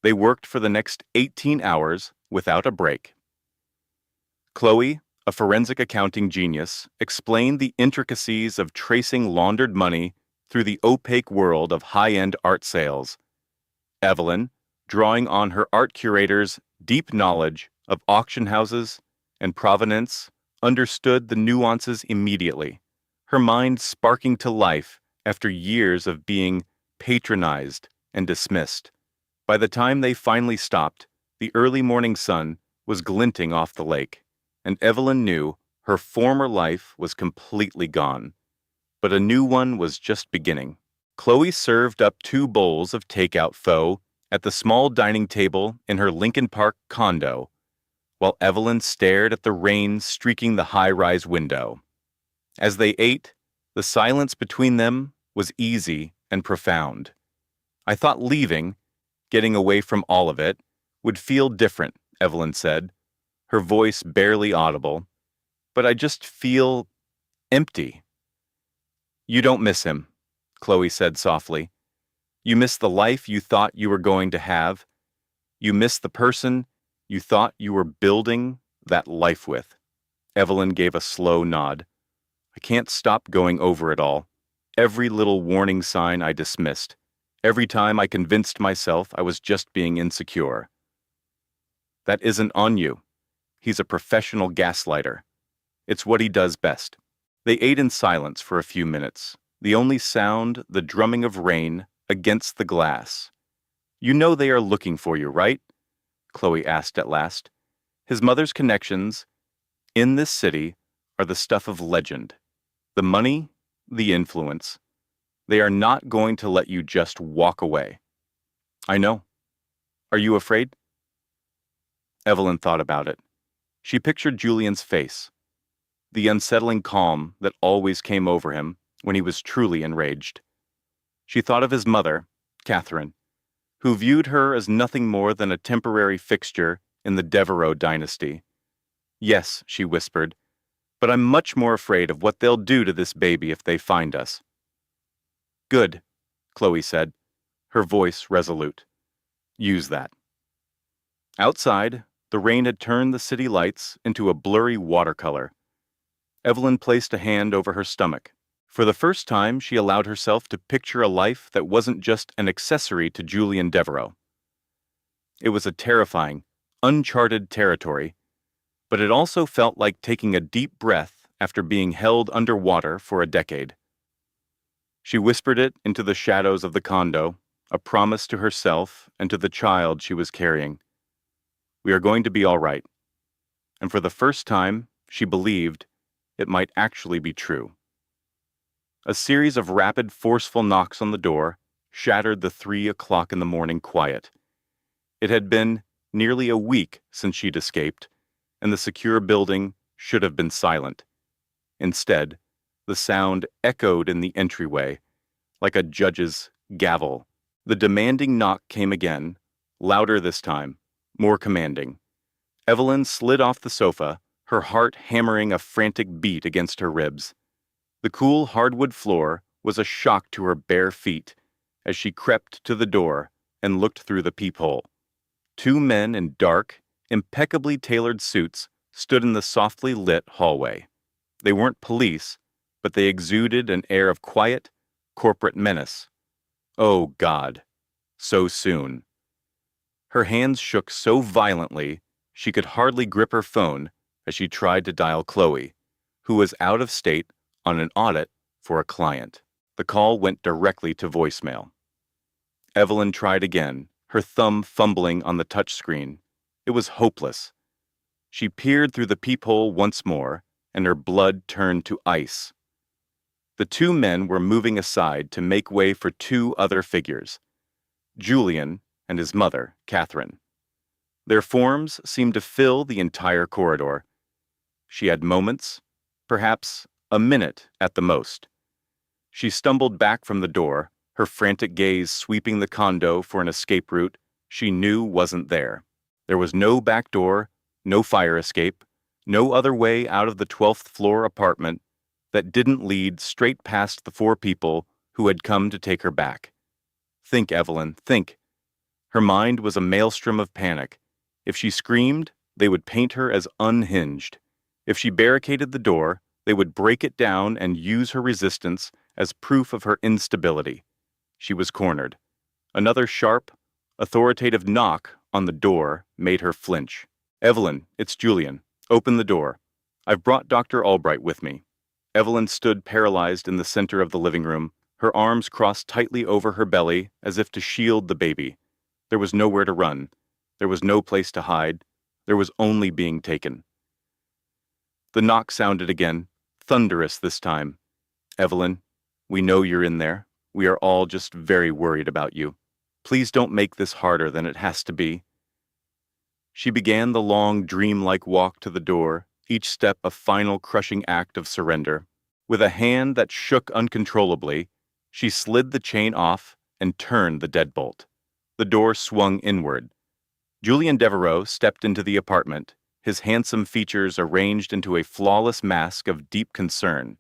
They worked for the next 18 hours without a break. Chloe, a forensic accounting genius, explained the intricacies of tracing laundered money through the opaque world of high-end art sales. Evelyn, drawing on her art curator's deep knowledge of auction houses and provenance, understood the nuances immediately, her mind sparking to life after years of being patronized and dismissed. By the time they finally stopped, the early morning sun was glinting off the lake, and Evelyn knew her former life was completely gone. But a new one was just beginning. Chloe served up 2 bowls of takeout pho at the small dining table in her Lincoln Park condo, while Evelyn stared at the rain streaking the high-rise window. As they ate, the silence between them was easy and profound. I thought leaving, getting away from all of it, would feel different, Evelyn said, her voice barely audible, but I just feel empty. You don't miss him, Chloe said softly. You miss the life you thought you were going to have. You miss the person you thought you were building that life with. Evelyn gave a slow nod. I can't stop going over it all. Every little warning sign I dismissed. Every time I convinced myself I was just being insecure. That isn't on you. He's a professional gaslighter. It's what he does best. They ate in silence for a few minutes, the only sound the drumming of rain against the glass. You know they are looking for you, right? Chloe asked at last. His mother's connections in this city are the stuff of legend. The money, the influence. They are not going to let you just walk away. I know. Are you afraid? Evelyn thought about it. She pictured Julian's face. the unsettling calm that always came over him when he was truly enraged. She thought of his mother, Catherine, who viewed her as nothing more than a temporary fixture in the Devereux dynasty. Yes, she whispered, but I'm much more afraid of what they'll do to this baby if they find us. Good, Chloe said, her voice resolute. Use that. Outside, the rain had turned the city lights into a blurry watercolor. Evelyn placed a hand over her stomach. For the first time, she allowed herself to picture a life that wasn't just an accessory to Julian Devereux. It was a terrifying, uncharted territory, but it also felt like taking a deep breath after being held underwater for a decade. She whispered it into the shadows of the condo, a promise to herself and to the child she was carrying. We are going to be all right. And for the first time, she believed it might actually be true. A series of rapid, forceful knocks on the door shattered the 3 o'clock in the morning quiet. It had been nearly a week since she'd escaped, and the secure building should have been silent. Instead, the sound echoed in the entryway, like a judge's gavel. The demanding knock came again, louder this time, more commanding. Evelyn slid off the sofa, her heart hammering a frantic beat against her ribs. The cool hardwood floor was a shock to her bare feet as she crept to the door and looked through the peephole. 2 men in dark, impeccably tailored suits stood in the softly lit hallway. They weren't police, but they exuded an air of quiet, corporate menace. Oh, God. So soon. Her hands shook so violently she could hardly grip her phone as she tried to dial Chloe, who was out of state on an audit for a client. The call went directly to voicemail. Evelyn tried again, her thumb fumbling on the touchscreen. It was hopeless. She peered through the peephole once more, and her blood turned to ice. The 2 men were moving aside to make way for 2 other figures, Julian and his mother, Catherine. Their forms seemed to fill the entire corridor. She had moments, perhaps a minute at the most. She stumbled back from the door, her frantic gaze sweeping the condo for an escape route she knew wasn't there. There was no back door, no fire escape, no other way out of the 12th floor apartment that didn't lead straight past the 4 people who had come to take her back. Think, Evelyn, think. Her mind was a maelstrom of panic. If she screamed, they would paint her as unhinged. If she barricaded the door, they would break it down and use her resistance as proof of her instability. She was cornered. Another sharp, authoritative knock on the door made her flinch. Evelyn, it's Julian. Open the door. I've brought Dr. Albright with me. Evelyn stood paralyzed in the center of the living room, her arms crossed tightly over her belly as if to shield the baby. There was nowhere to run. There was no place to hide. There was only being taken. The knock sounded again, thunderous this time. Evelyn, we know you're in there. We are all just very worried about you. Please don't make this harder than it has to be. She began the long, dreamlike walk to the door, each step a final crushing act of surrender. With a hand that shook uncontrollably, she slid the chain off and turned the deadbolt. The door swung inward. Julian Devereux stepped into the apartment, his handsome features arranged into a flawless mask of deep concern.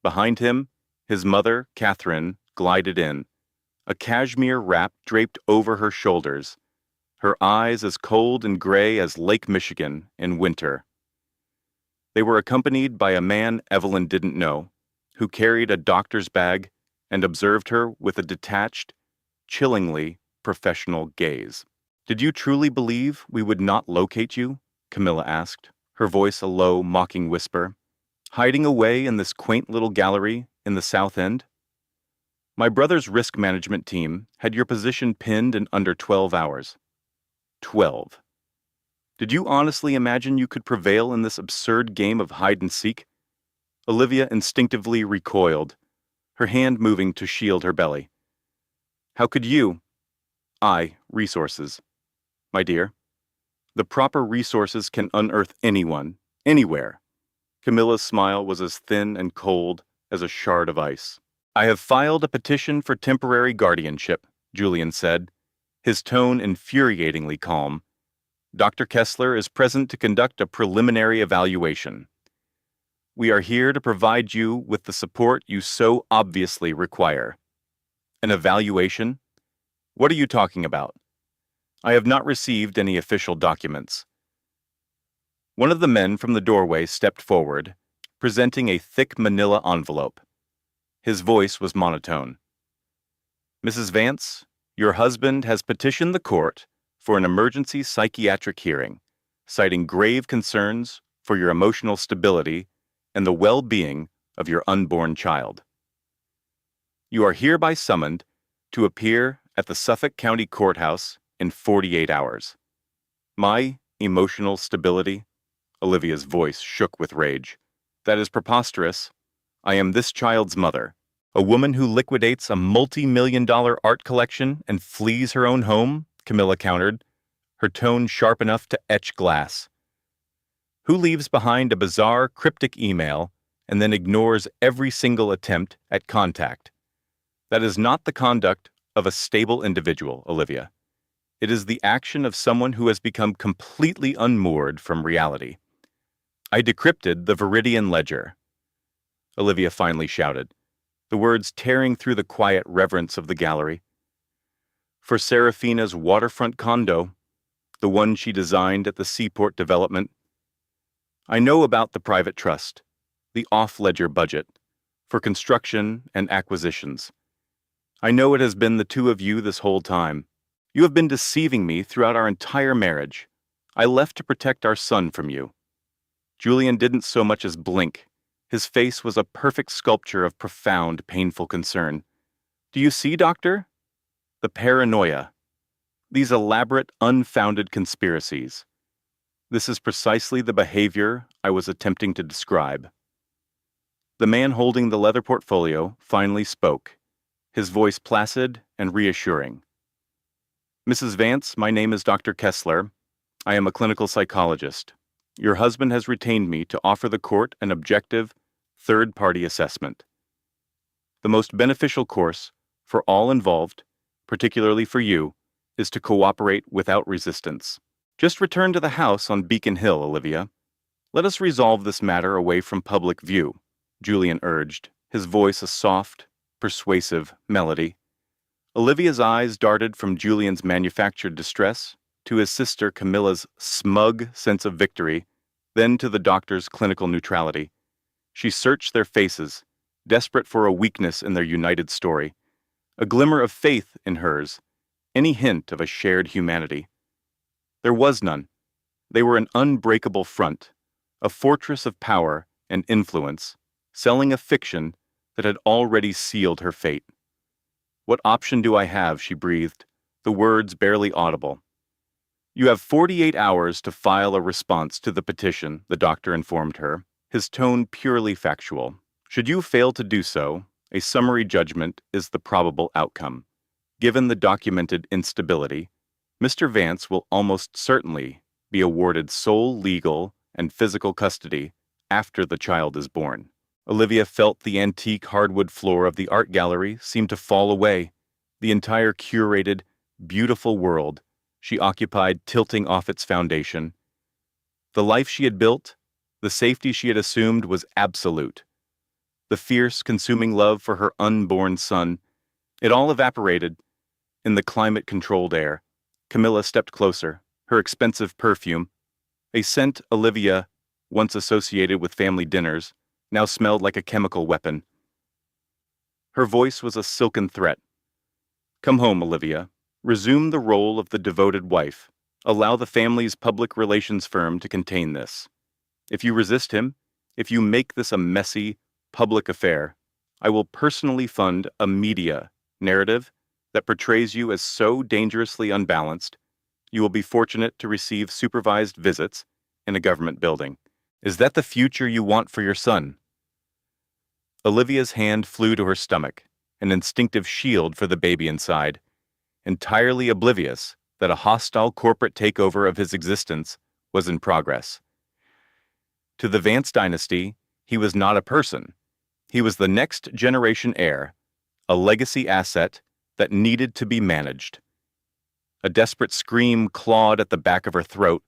Behind him, his mother, Catherine, glided in, a cashmere wrap draped over her shoulders, her eyes as cold and gray as Lake Michigan in winter. They were accompanied by a man Evelyn didn't know, who carried a doctor's bag and observed her with a detached, chillingly professional gaze. "Did you truly believe we would not locate you?" Camilla asked, her voice a low, mocking whisper. "Hiding away in this quaint little gallery in the South End? My brother's risk management team had your position pinned in under 12 hours. 12. Did you honestly imagine you could prevail in this absurd game of hide and seek?" Olivia instinctively recoiled, her hand moving to shield her belly. "How could you?" Resources. My dear, the proper resources can unearth anyone, anywhere. Camilla's smile was as thin and cold as a shard of ice. I have filed a petition for temporary guardianship, Julian said, his tone infuriatingly calm. Dr. Kessler is present to conduct a preliminary evaluation. We are here to provide you with the support you so obviously require. An evaluation? What are you talking about? I have not received any official documents. One of the men from the doorway stepped forward, presenting a thick manila envelope. His voice was monotone. Mrs. Vance, your husband has petitioned the court for an emergency psychiatric hearing, citing grave concerns for your emotional stability and the well-being of your unborn child. You are hereby summoned to appear at the Suffolk County Courthouse in 48 hours. My emotional stability? Olivia's voice shook with rage. That is preposterous. I am this child's mother. A woman who liquidates a multi-million-dollar art collection and flees her own home, Camilla countered, her tone sharp enough to etch glass. Who leaves behind a bizarre, cryptic email and then ignores every single attempt at contact? That is not the conduct of a stable individual, Olivia. It is the action of someone who has become completely unmoored from reality. I decrypted the Viridian ledger, Olivia finally shouted, the words tearing through the quiet reverence of the gallery. For Serafina's waterfront condo, the one she designed at the Seaport development. I know about the private trust, the off-ledger budget, for construction and acquisitions. I know it has been the two of you this whole time. You have been deceiving me throughout our entire marriage. I left to protect our son from you. Julian didn't so much as blink. His face was a perfect sculpture of profound, painful concern. Do you see, Doctor? The paranoia. These elaborate, unfounded conspiracies. This is precisely the behavior I was attempting to describe. The man holding the leather portfolio finally spoke, his voice placid and reassuring. Mrs. Vance, my name is Dr. Kessler. I am a clinical psychologist. Your husband has retained me to offer the court an objective, third-party assessment. The most beneficial course for all involved, particularly for you, is to cooperate without resistance. Just return to the house on Beacon Hill, Olivia. Let us resolve this matter away from public view, Julian urged, his voice a soft, persuasive melody. Olivia's eyes darted from Julian's manufactured distress to his sister Camilla's smug sense of victory, then to the doctor's clinical neutrality. She searched their faces, desperate for a weakness in their united story, a glimmer of faith in hers, any hint of a shared humanity. There was none. They were an unbreakable front, a fortress of power and influence, selling a fiction that had already sealed her fate. What option do I have, she breathed, the words barely audible. You have 48 hours to file a response to the petition, the doctor informed her, his tone purely factual. Should you fail to do so, a summary judgment is the probable outcome. Given the documented instability, Mr. Vance will almost certainly be awarded sole legal and physical custody after the child is born. Olivia felt the antique hardwood floor of the art gallery seem to fall away, the entire curated, beautiful world she occupied tilting off its foundation. The life she had built, the safety she had assumed was absolute. The fierce, consuming love for her unborn son, it all evaporated in the climate-controlled air. Camilla stepped closer, her expensive perfume, a scent Olivia, once associated with family dinners, now smelled like a chemical weapon. Her voice was a silken threat. Come home, Olivia. Resume the role of the devoted wife. Allow the family's public relations firm to contain this. If you resist him, if you make this a messy, public affair, I will personally fund a media narrative that portrays you as so dangerously unbalanced, you will be fortunate to receive supervised visits in a government building. Is that the future you want for your son? Olivia's hand flew to her stomach, an instinctive shield for the baby inside, entirely oblivious that a hostile corporate takeover of his existence was in progress. To the Vance dynasty, he was not a person. He was the next generation heir, a legacy asset that needed to be managed. A desperate scream clawed at the back of her throat,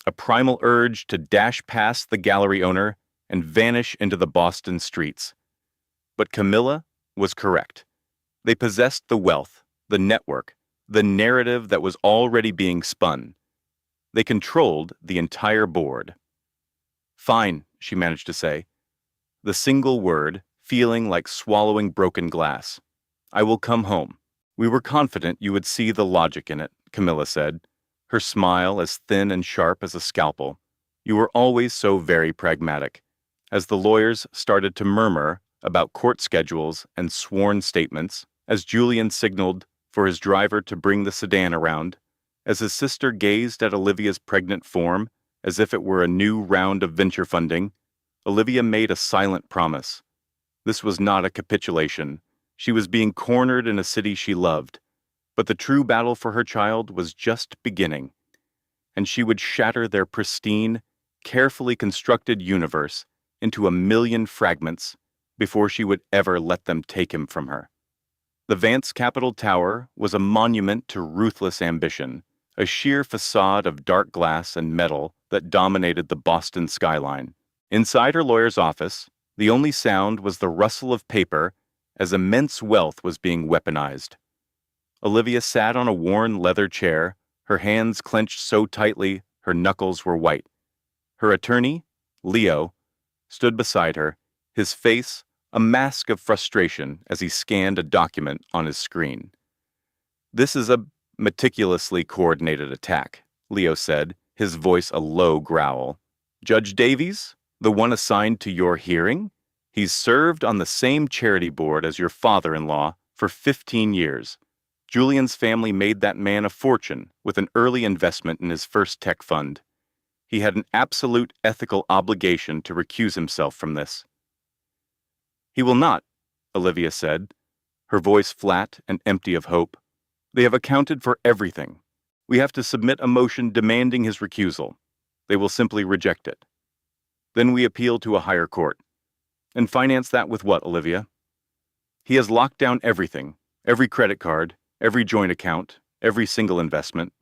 a primal urge to dash past the gallery owner and vanish into the Boston streets. But Camilla was correct. They possessed the wealth, the network, the narrative that was already being spun. They controlled the entire board. "Fine," she managed to say, the single word feeling like swallowing broken glass. "I will come home." "We were confident you would see the logic in it," Camilla said, her smile as thin and sharp as a scalpel. "You were always so very pragmatic." As the lawyers started to murmur about court schedules and sworn statements, as Julian signaled for his driver to bring the sedan around, as his sister gazed at Olivia's pregnant form as if it were a new round of venture funding, Olivia made a silent promise. This was not a capitulation. She was being cornered in a city she loved, but the true battle for her child was just beginning, and she would shatter their pristine, carefully constructed universe into a million fragments before she would ever let them take him from her. The Vance Capitol Tower was a monument to ruthless ambition, a sheer facade of dark glass and metal that dominated the Boston skyline. Inside her lawyer's office, the only sound was the rustle of paper as immense wealth was being weaponized. Olivia sat on a worn leather chair, her hands clenched so tightly her knuckles were white. Her attorney, Leo, stood beside her, his face a mask of frustration as he scanned a document on his screen. "This is a meticulously coordinated attack," Leo said, his voice a low growl. "Judge Davies, the one assigned to your hearing? He's served on the same charity board as your father-in-law for 15 years. Julian's family made that man a fortune with an early investment in his first tech fund. He had an absolute ethical obligation to recuse himself from this." "He will not," Olivia said, her voice flat and empty of hope. "They have accounted for everything. We have to submit a motion demanding his recusal. They will simply reject it. Then we appeal to a higher court. And finance that with what, Olivia? He has locked down everything, every credit card, every joint account, every single investment."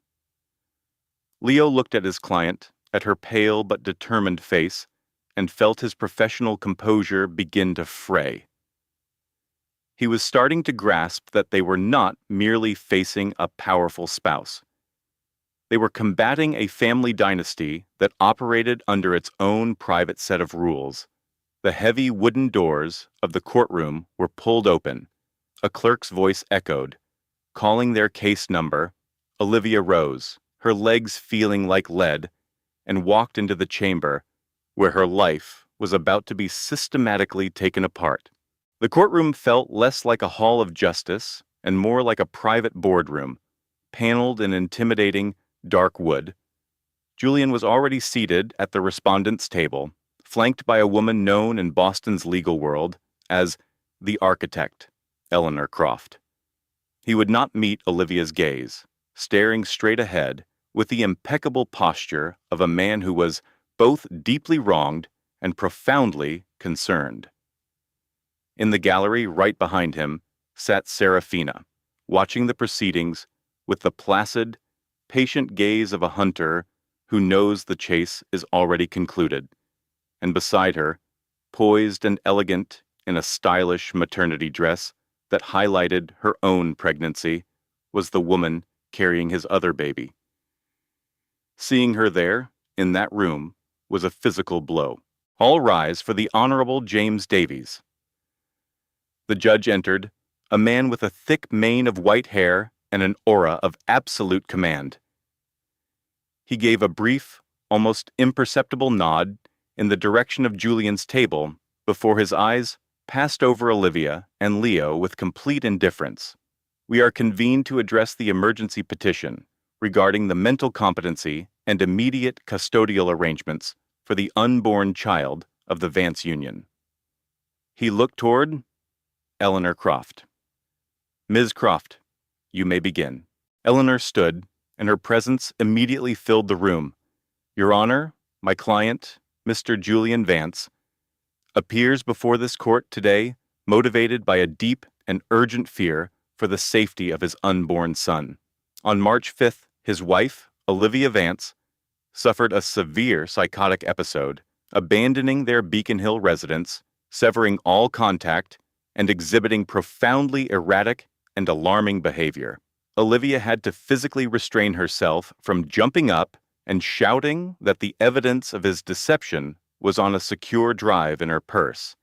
Leo looked at his client, at her pale but determined face, and felt his professional composure begin to fray. He was starting to grasp that they were not merely facing a powerful spouse. They were combating a family dynasty that operated under its own private set of rules. The heavy wooden doors of the courtroom were pulled open. A clerk's voice echoed. Calling their case number, Olivia rose, her legs feeling like lead, and walked into the chamber where her life was about to be systematically taken apart. The courtroom felt less like a hall of justice and more like a private boardroom, paneled in intimidating, dark wood. Julian was already seated at the respondent's table, flanked by a woman known in Boston's legal world as the architect, Eleanor Croft. He would not meet Olivia's gaze, staring straight ahead with the impeccable posture of a man who was both deeply wronged and profoundly concerned. In the gallery right behind him sat Serafina, watching the proceedings with the placid, patient gaze of a hunter who knows the chase is already concluded, and beside her, poised and elegant in a stylish maternity dress that highlighted her own pregnancy, was the woman carrying his other baby. Seeing her there, in that room, was a physical blow. "All rise for the Honorable James Davies." The judge entered, a man with a thick mane of white hair and an aura of absolute command. He gave a brief, almost imperceptible nod in the direction of Julian's table before his eyes passed over Olivia and Leo with complete indifference. "We are convened to address the emergency petition regarding the mental competency and immediate custodial arrangements for the unborn child of the Vance Union." He looked toward Eleanor Croft. "Ms. Croft, you may begin." Eleanor stood, and her presence immediately filled the room. "Your Honor, my client, Mr. Julian Vance, appears before this court today motivated by a deep and urgent fear for the safety of his unborn son. On March 5th, his wife, Olivia Vance, suffered a severe psychotic episode, abandoning their Beacon Hill residence, severing all contact, and exhibiting profoundly erratic and alarming behavior. Olivia had to physically restrain herself from jumping up and shouting that the evidence of his deception was on a secure drive in her purse,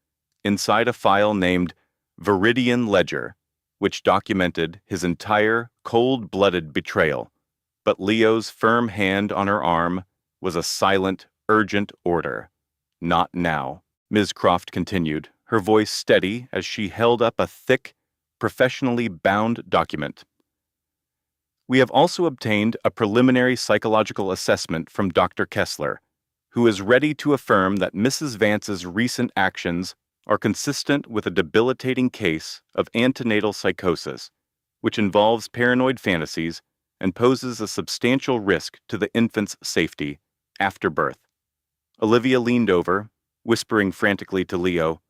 inside a file named Viridian Ledger, which documented his entire cold-blooded betrayal. But Leo's firm hand on her arm was a silent, urgent order. Not now, Ms. Croft continued, her voice steady as she held up a thick, professionally bound document. We have also obtained a preliminary psychological assessment from Dr. Kessler, who is ready to affirm that Mrs. Vance's recent actions are consistent with a debilitating case of antenatal psychosis, which involves paranoid fantasies and poses a substantial risk to the infant's safety after birth. Olivia leaned over, whispering frantically to Leo,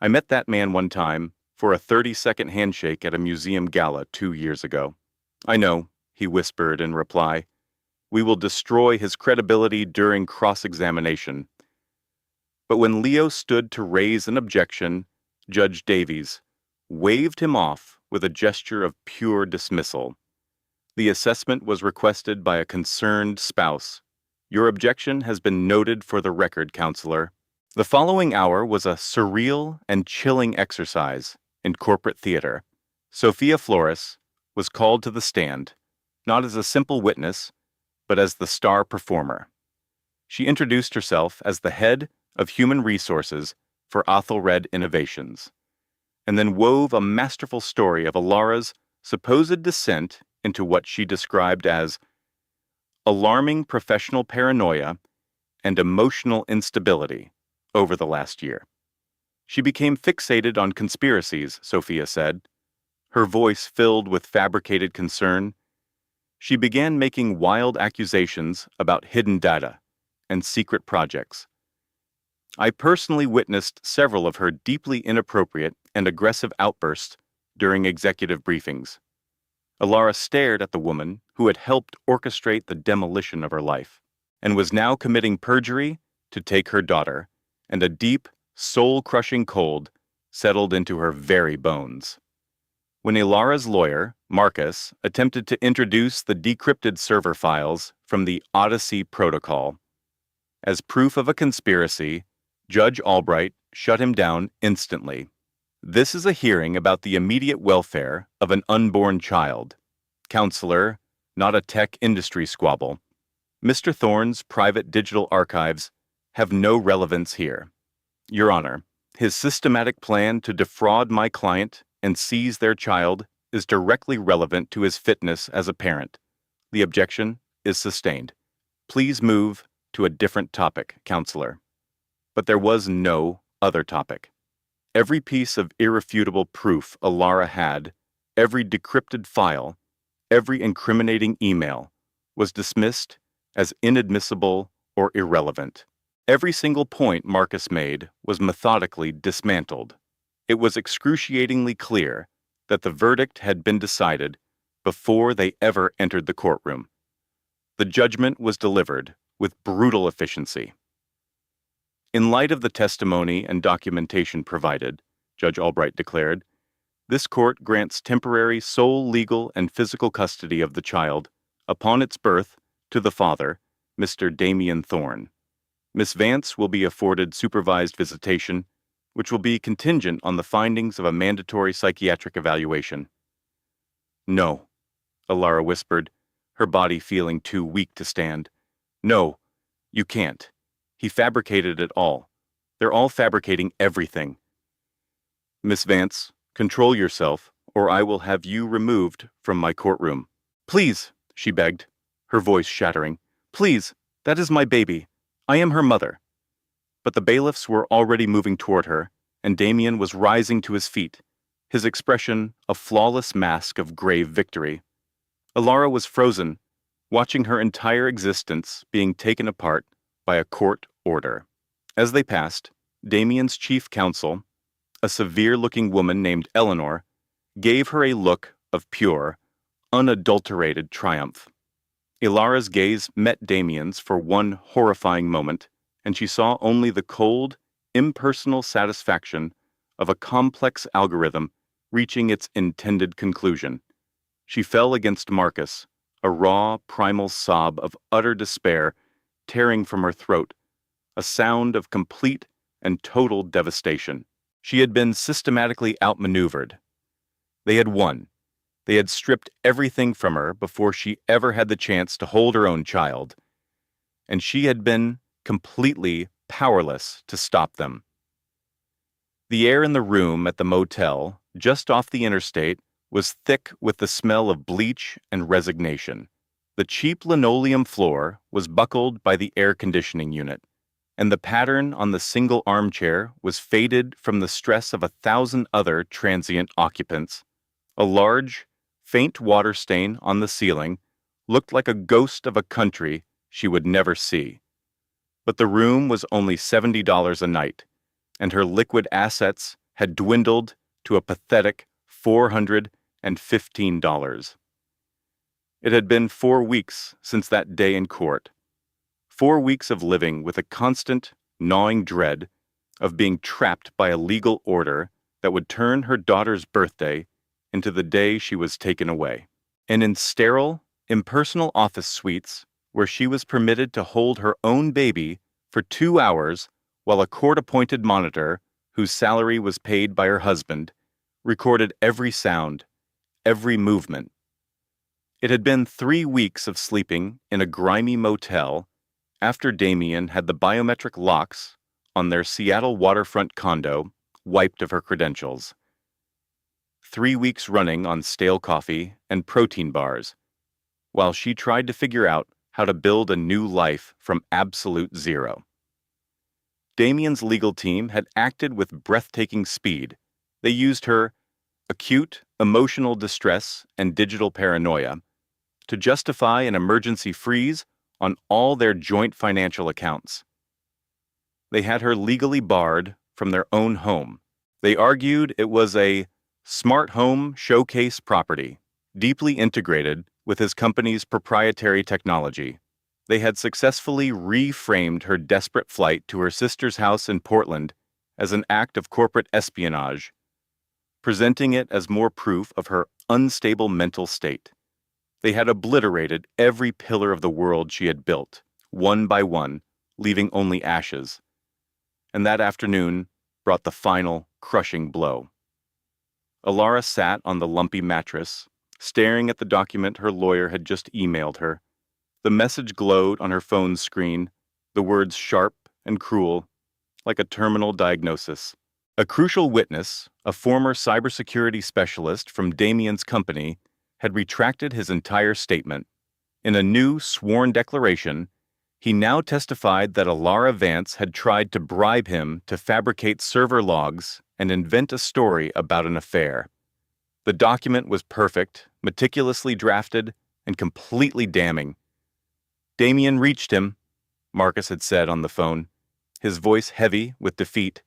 "I met that man one time for a 30-second handshake at a museum gala 2 years ago." "I know," he whispered in reply. "We will destroy his credibility during cross-examination." But when Leo stood to raise an objection, Judge Davies waved him off with a gesture of pure dismissal. The assessment was requested by a concerned spouse. "Your objection has been noted for the record, counselor." The following hour was a surreal and chilling exercise in corporate theater. Sophia Flores was called to the stand, not as a simple witness, but as the star performer. She introduced herself as the head of human resources for Athelred Innovations, and then wove a masterful story of Alara's supposed descent into what she described as alarming professional paranoia and emotional instability over the last year. She became fixated on conspiracies, Sophia said, her voice filled with fabricated concern. She began making wild accusations about hidden data and secret projects. I personally witnessed several of her deeply inappropriate and aggressive outbursts during executive briefings. Alara stared at the woman who had helped orchestrate the demolition of her life, and was now committing perjury to take her daughter, and a deep, soul-crushing cold settled into her very bones. When Alara's lawyer, Marcus, attempted to introduce the decrypted server files from the Odyssey protocol as proof of a conspiracy, Judge Albright shut him down instantly. "This is a hearing about the immediate welfare of an unborn child. Counselor, not a tech industry squabble. Mr. Thorne's private digital archives have no relevance here. Your Honor, his systematic plan to defraud my client and seize their child is directly relevant to his fitness as a parent. The objection is sustained. Please move to a different topic, Counselor." But there was no other topic. Every piece of irrefutable proof Alara had, every decrypted file, every incriminating email, was dismissed as inadmissible or irrelevant. Every single point Marcus made was methodically dismantled. It was excruciatingly clear that the verdict had been decided before they ever entered the courtroom. The judgment was delivered with brutal efficiency. "In light of the testimony and documentation provided," Judge Albright declared, "this court grants temporary sole legal and physical custody of the child upon its birth to the father, Mr. Damian Thorne. Miss Vance will be afforded supervised visitation, which will be contingent on the findings of a mandatory psychiatric evaluation." "No," Alara whispered, her body feeling too weak to stand. "No, you can't. He fabricated it all. They're all fabricating everything. Miss Vance, control yourself, or I will have you removed from my courtroom." "Please," she begged, her voice shattering. "Please, that is my baby. I am her mother." But the bailiffs were already moving toward her, and Damien was rising to his feet, his expression a flawless mask of grave victory. Alara was frozen, watching her entire existence being taken apart by a court order. As they passed, Damien's chief counsel, a severe-looking woman named Eleanor, gave her a look of pure, unadulterated triumph. Ilara's gaze met Damien's for one horrifying moment, and she saw only the cold, impersonal satisfaction of a complex algorithm reaching its intended conclusion. She fell against Marcus, a raw, primal sob of utter despair tearing from her throat, a sound of complete and total devastation. She had been systematically outmaneuvered. They had won. They had stripped everything from her before she ever had the chance to hold her own child, and she had been completely powerless to stop them. The air in the room at the motel, just off the interstate, was thick with the smell of bleach and resignation. The cheap linoleum floor was buckled by the air conditioning unit, and the pattern on the single armchair was faded from the stress of 1,000 other transient occupants. A large, faint water stain on the ceiling looked like a ghost of a country she would never see. But the room was only $70 a night, and her liquid assets had dwindled to a pathetic $415. It had been 4 weeks since that day in court. 4 weeks of living with a constant, gnawing dread of being trapped by a legal order that would turn her daughter's birthday into the day she was taken away. And in sterile, impersonal office suites where she was permitted to hold her own baby for 2 hours while a court-appointed monitor, whose salary was paid by her husband, recorded every sound, every movement. It had been 3 weeks of sleeping in a grimy motel after Damien had the biometric locks on their Seattle waterfront condo wiped of her credentials. 3 weeks running on stale coffee and protein bars, while she tried to figure out how to build a new life from absolute zero. Damien's legal team had acted with breathtaking speed. They used her acute emotional distress and digital paranoia to justify an emergency freeze on all their joint financial accounts. They had her legally barred from their own home. They argued it was a smart home showcase property, deeply integrated with his company's proprietary technology. They had successfully reframed her desperate flight to her sister's house in Portland as an act of corporate espionage, presenting it as more proof of her unstable mental state. They had obliterated every pillar of the world she had built, one by one, leaving only ashes. And that afternoon brought the final, crushing blow. Ilara sat on the lumpy mattress, staring at the document her lawyer had just emailed her. The message glowed on her phone's screen, the words sharp and cruel, like a terminal diagnosis. A crucial witness, a former cybersecurity specialist from Damien's company, had retracted his entire statement. In a new sworn declaration, he now testified that Ilara Vance had tried to bribe him to fabricate server logs and invent a story about an affair. The document was perfect, meticulously drafted, and completely damning. Damien reached him, Marcus had said on the phone, his voice heavy with defeat.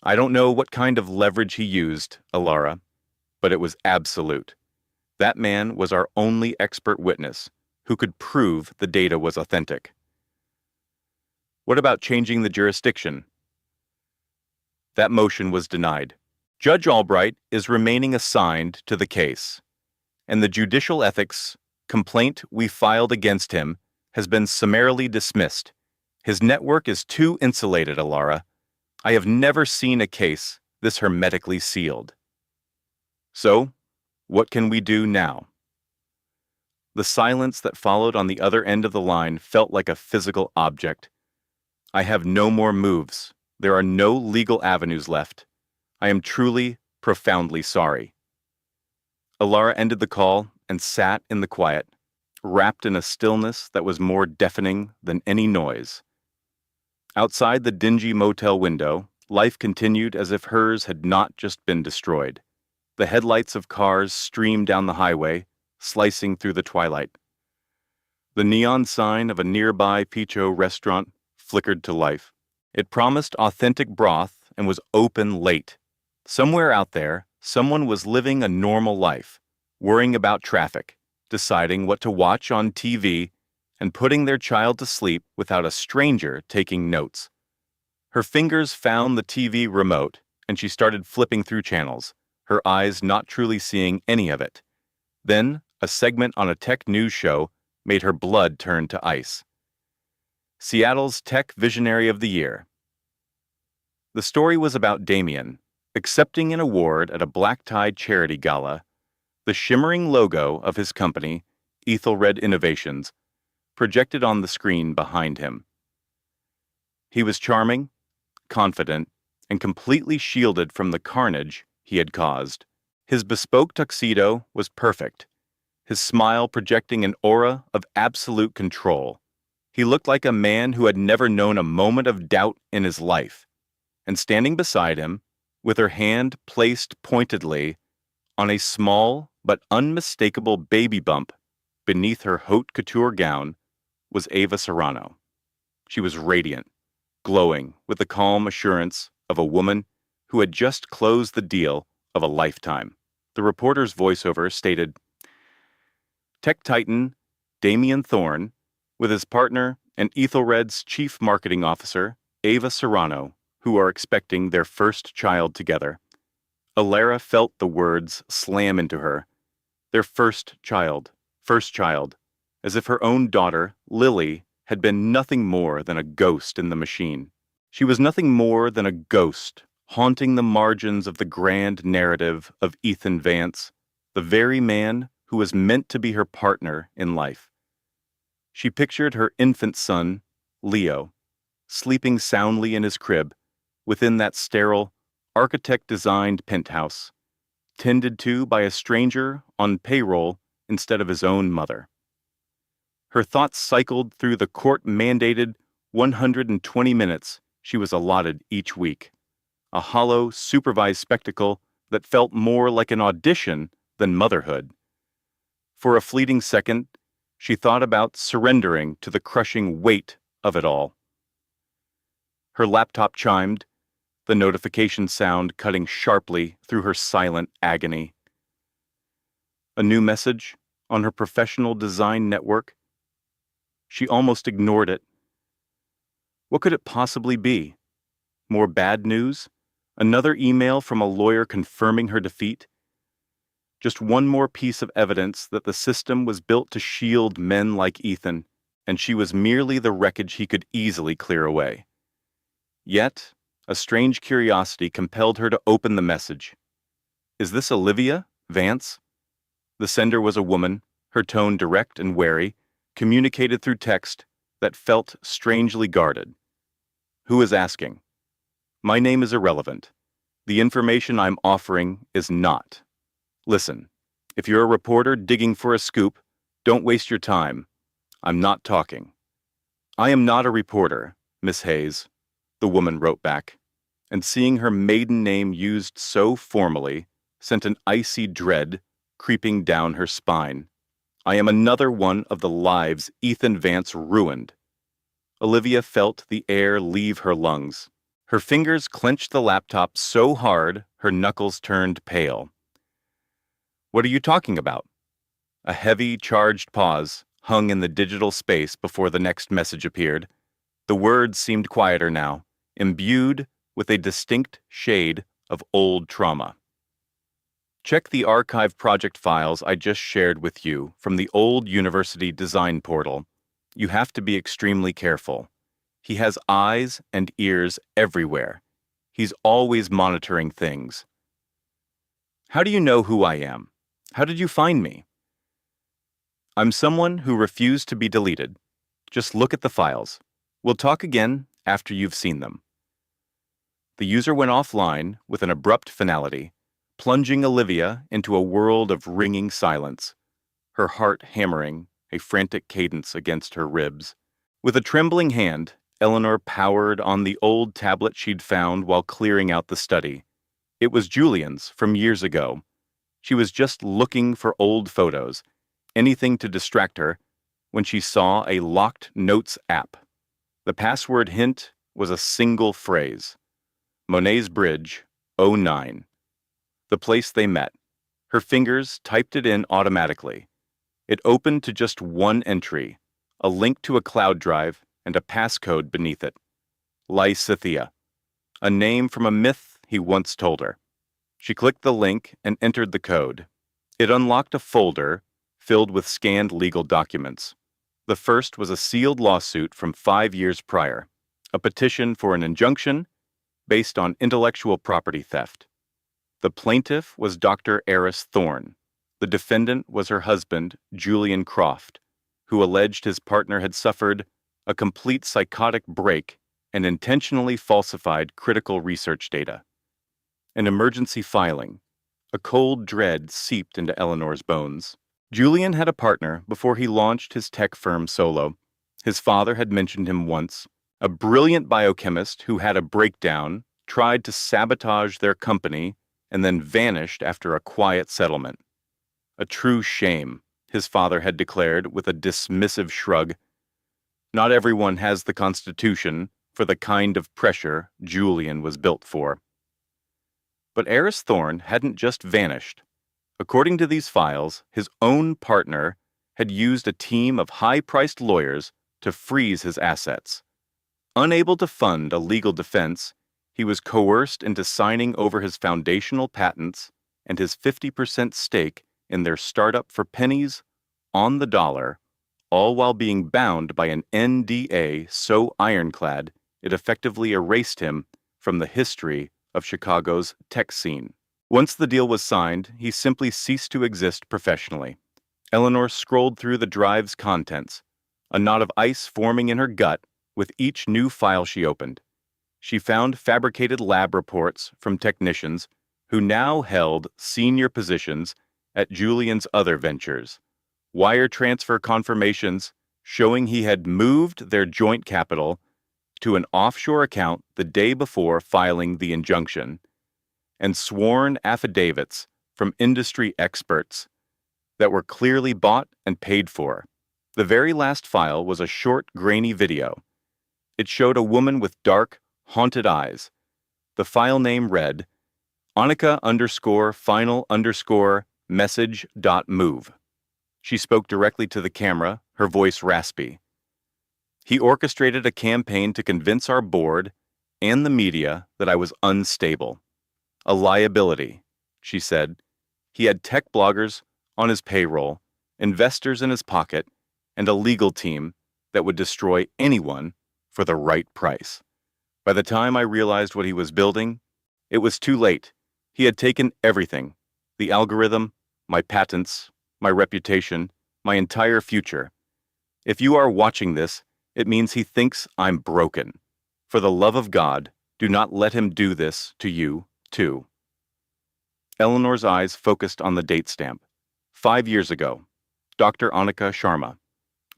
I don't know what kind of leverage he used, Ilara, but it was absolute. That man was our only expert witness who could prove the data was authentic. What about changing the jurisdiction? That motion was denied. Judge Albright is remaining assigned to the case, and the judicial ethics complaint we filed against him has been summarily dismissed. His network is too insulated, Ilara. I have never seen a case this hermetically sealed. So, what can we do now? The silence that followed on the other end of the line felt like a physical object. I have no more moves. There are no legal avenues left. I am truly, profoundly sorry. Ilara ended the call and sat in the quiet, wrapped in a stillness that was more deafening than any noise. Outside the dingy motel window, life continued as if hers had not just been destroyed. The headlights of cars streamed down the highway, slicing through the twilight. The neon sign of a nearby Picho restaurant flickered to life. It promised authentic broth and was open late. Somewhere out there, someone was living a normal life, worrying about traffic, deciding what to watch on TV, and putting their child to sleep without a stranger taking notes. Her fingers found the TV remote, and she started flipping through channels, her eyes not truly seeing any of it. Then, a segment on a tech news show made her blood turn to ice. Seattle's Tech Visionary of the Year. The story was about Damien, accepting an award at a black-tie charity gala. The shimmering logo of his company, Ethelred Innovations, projected on the screen behind him. He was charming, confident, and completely shielded from the carnage he had caused. His bespoke tuxedo was perfect, his smile projecting an aura of absolute control. He looked like a man who had never known a moment of doubt in his life. And standing beside him, with her hand placed pointedly on a small but unmistakable baby bump beneath her haute couture gown, was Ava Serrano. She was radiant, glowing with the calm assurance of a woman who had just closed the deal of a lifetime. The reporter's voiceover stated, Tech Titan Damien Thorne, with his partner and Ethelred's chief marketing officer, Ava Serrano, who are expecting their first child together. Alara felt the words slam into her. Their first child, as if her own daughter, Lily, had been nothing more than a ghost in the machine. She was nothing more than a ghost, haunting the margins of the grand narrative of Ethan Vance, the very man who was meant to be her partner in life. She pictured her infant son, Leo, sleeping soundly in his crib, within that sterile, architect-designed penthouse, tended to by a stranger on payroll instead of his own mother. Her thoughts cycled through the court-mandated 120 minutes she was allotted each week, a hollow, supervised spectacle that felt more like an audition than motherhood. For a fleeting second, she thought about surrendering to the crushing weight of it all. Her laptop chimed, the notification sound cutting sharply through her silent agony. A new message on her professional design network. She almost ignored it. What could it possibly be? More bad news? Another email from a lawyer confirming her defeat? Just one more piece of evidence that the system was built to shield men like Ethan, and she was merely the wreckage he could easily clear away. Yet, a strange curiosity compelled her to open the message. Is this Olivia Vance? The sender was a woman, her tone direct and wary, communicated through text that felt strangely guarded. Who is asking? My name is irrelevant. The information I'm offering is not. Listen, if you're a reporter digging for a scoop, don't waste your time. I'm not talking. I am not a reporter, Miss Hayes, the woman wrote back, and seeing her maiden name used so formally sent an icy dread creeping down her spine. I am another one of the lives Ethan Vance ruined. Olivia felt the air leave her lungs. Her fingers clenched the laptop so hard her knuckles turned pale. What are you talking about? A heavy, charged pause hung in the digital space before the next message appeared. The words seemed quieter now, imbued with a distinct shade of old trauma. Check the archive project files I just shared with you from the old university design portal. You have to be extremely careful. He has eyes and ears everywhere. He's always monitoring things. How do you know who I am? How did you find me? I'm someone who refused to be deleted. Just look at the files. We'll talk again after you've seen them. The user went offline with an abrupt finality, plunging Olivia into a world of ringing silence, her heart hammering a frantic cadence against her ribs. With a trembling hand, Eleanor powered on the old tablet she'd found while clearing out the study. It was Julian's from years ago. She was just looking for old photos, anything to distract her, when she saw a locked notes app. The password hint was a single phrase. Monet's Bridge, '09. The place they met. Her fingers typed it in automatically. It opened to just one entry, a link to a cloud drive and a passcode beneath it. Lysithea, a name from a myth he once told her. She clicked the link and entered the code. It unlocked a folder filled with scanned legal documents. The first was a sealed lawsuit from 5 years prior, a petition for an injunction based on intellectual property theft. The plaintiff was Dr. Eris Thorne. The defendant was her husband, Julian Croft, who alleged his partner had suffered a complete psychotic break and intentionally falsified critical research data. An emergency filing. A cold dread seeped into Eleanor's bones. Julian had a partner before he launched his tech firm solo. His father had mentioned him once. A brilliant biochemist who had a breakdown, tried to sabotage their company, and then vanished after a quiet settlement. A true shame, his father had declared with a dismissive shrug. Not everyone has the constitution for the kind of pressure Julian was built for. But Eris Thorne hadn't just vanished. According to these files, his own partner had used a team of high-priced lawyers to freeze his assets. Unable to fund a legal defense, he was coerced into signing over his foundational patents and his 50% stake in their startup for pennies on the dollar, all while being bound by an NDA so ironclad it effectively erased him from the history of Chicago's tech scene. Once the deal was signed, he simply ceased to exist professionally. Eleanor scrolled through the drive's contents, a knot of ice forming in her gut with each new file she opened. She found fabricated lab reports from technicians who now held senior positions at Julian's other ventures, wire transfer confirmations showing he had moved their joint capital to an offshore account the day before filing the injunction, and sworn affidavits from industry experts that were clearly bought and paid for. The very last file was a short, grainy video. It showed a woman with dark, haunted eyes. The file name read, Annika_final_message.move. She spoke directly to the camera, her voice raspy. He orchestrated a campaign to convince our board and the media that I was unstable. A liability, she said. He had tech bloggers on his payroll, investors in his pocket, and a legal team that would destroy anyone for the right price. By the time I realized what he was building, it was too late. He had taken everything, the algorithm, my patents, my reputation, my entire future. If you are watching this, it means he thinks I'm broken. For the love of God, do not let him do this to you, too. Eleanor's eyes focused on the date stamp. 5 years ago, Dr. Annika Sharma,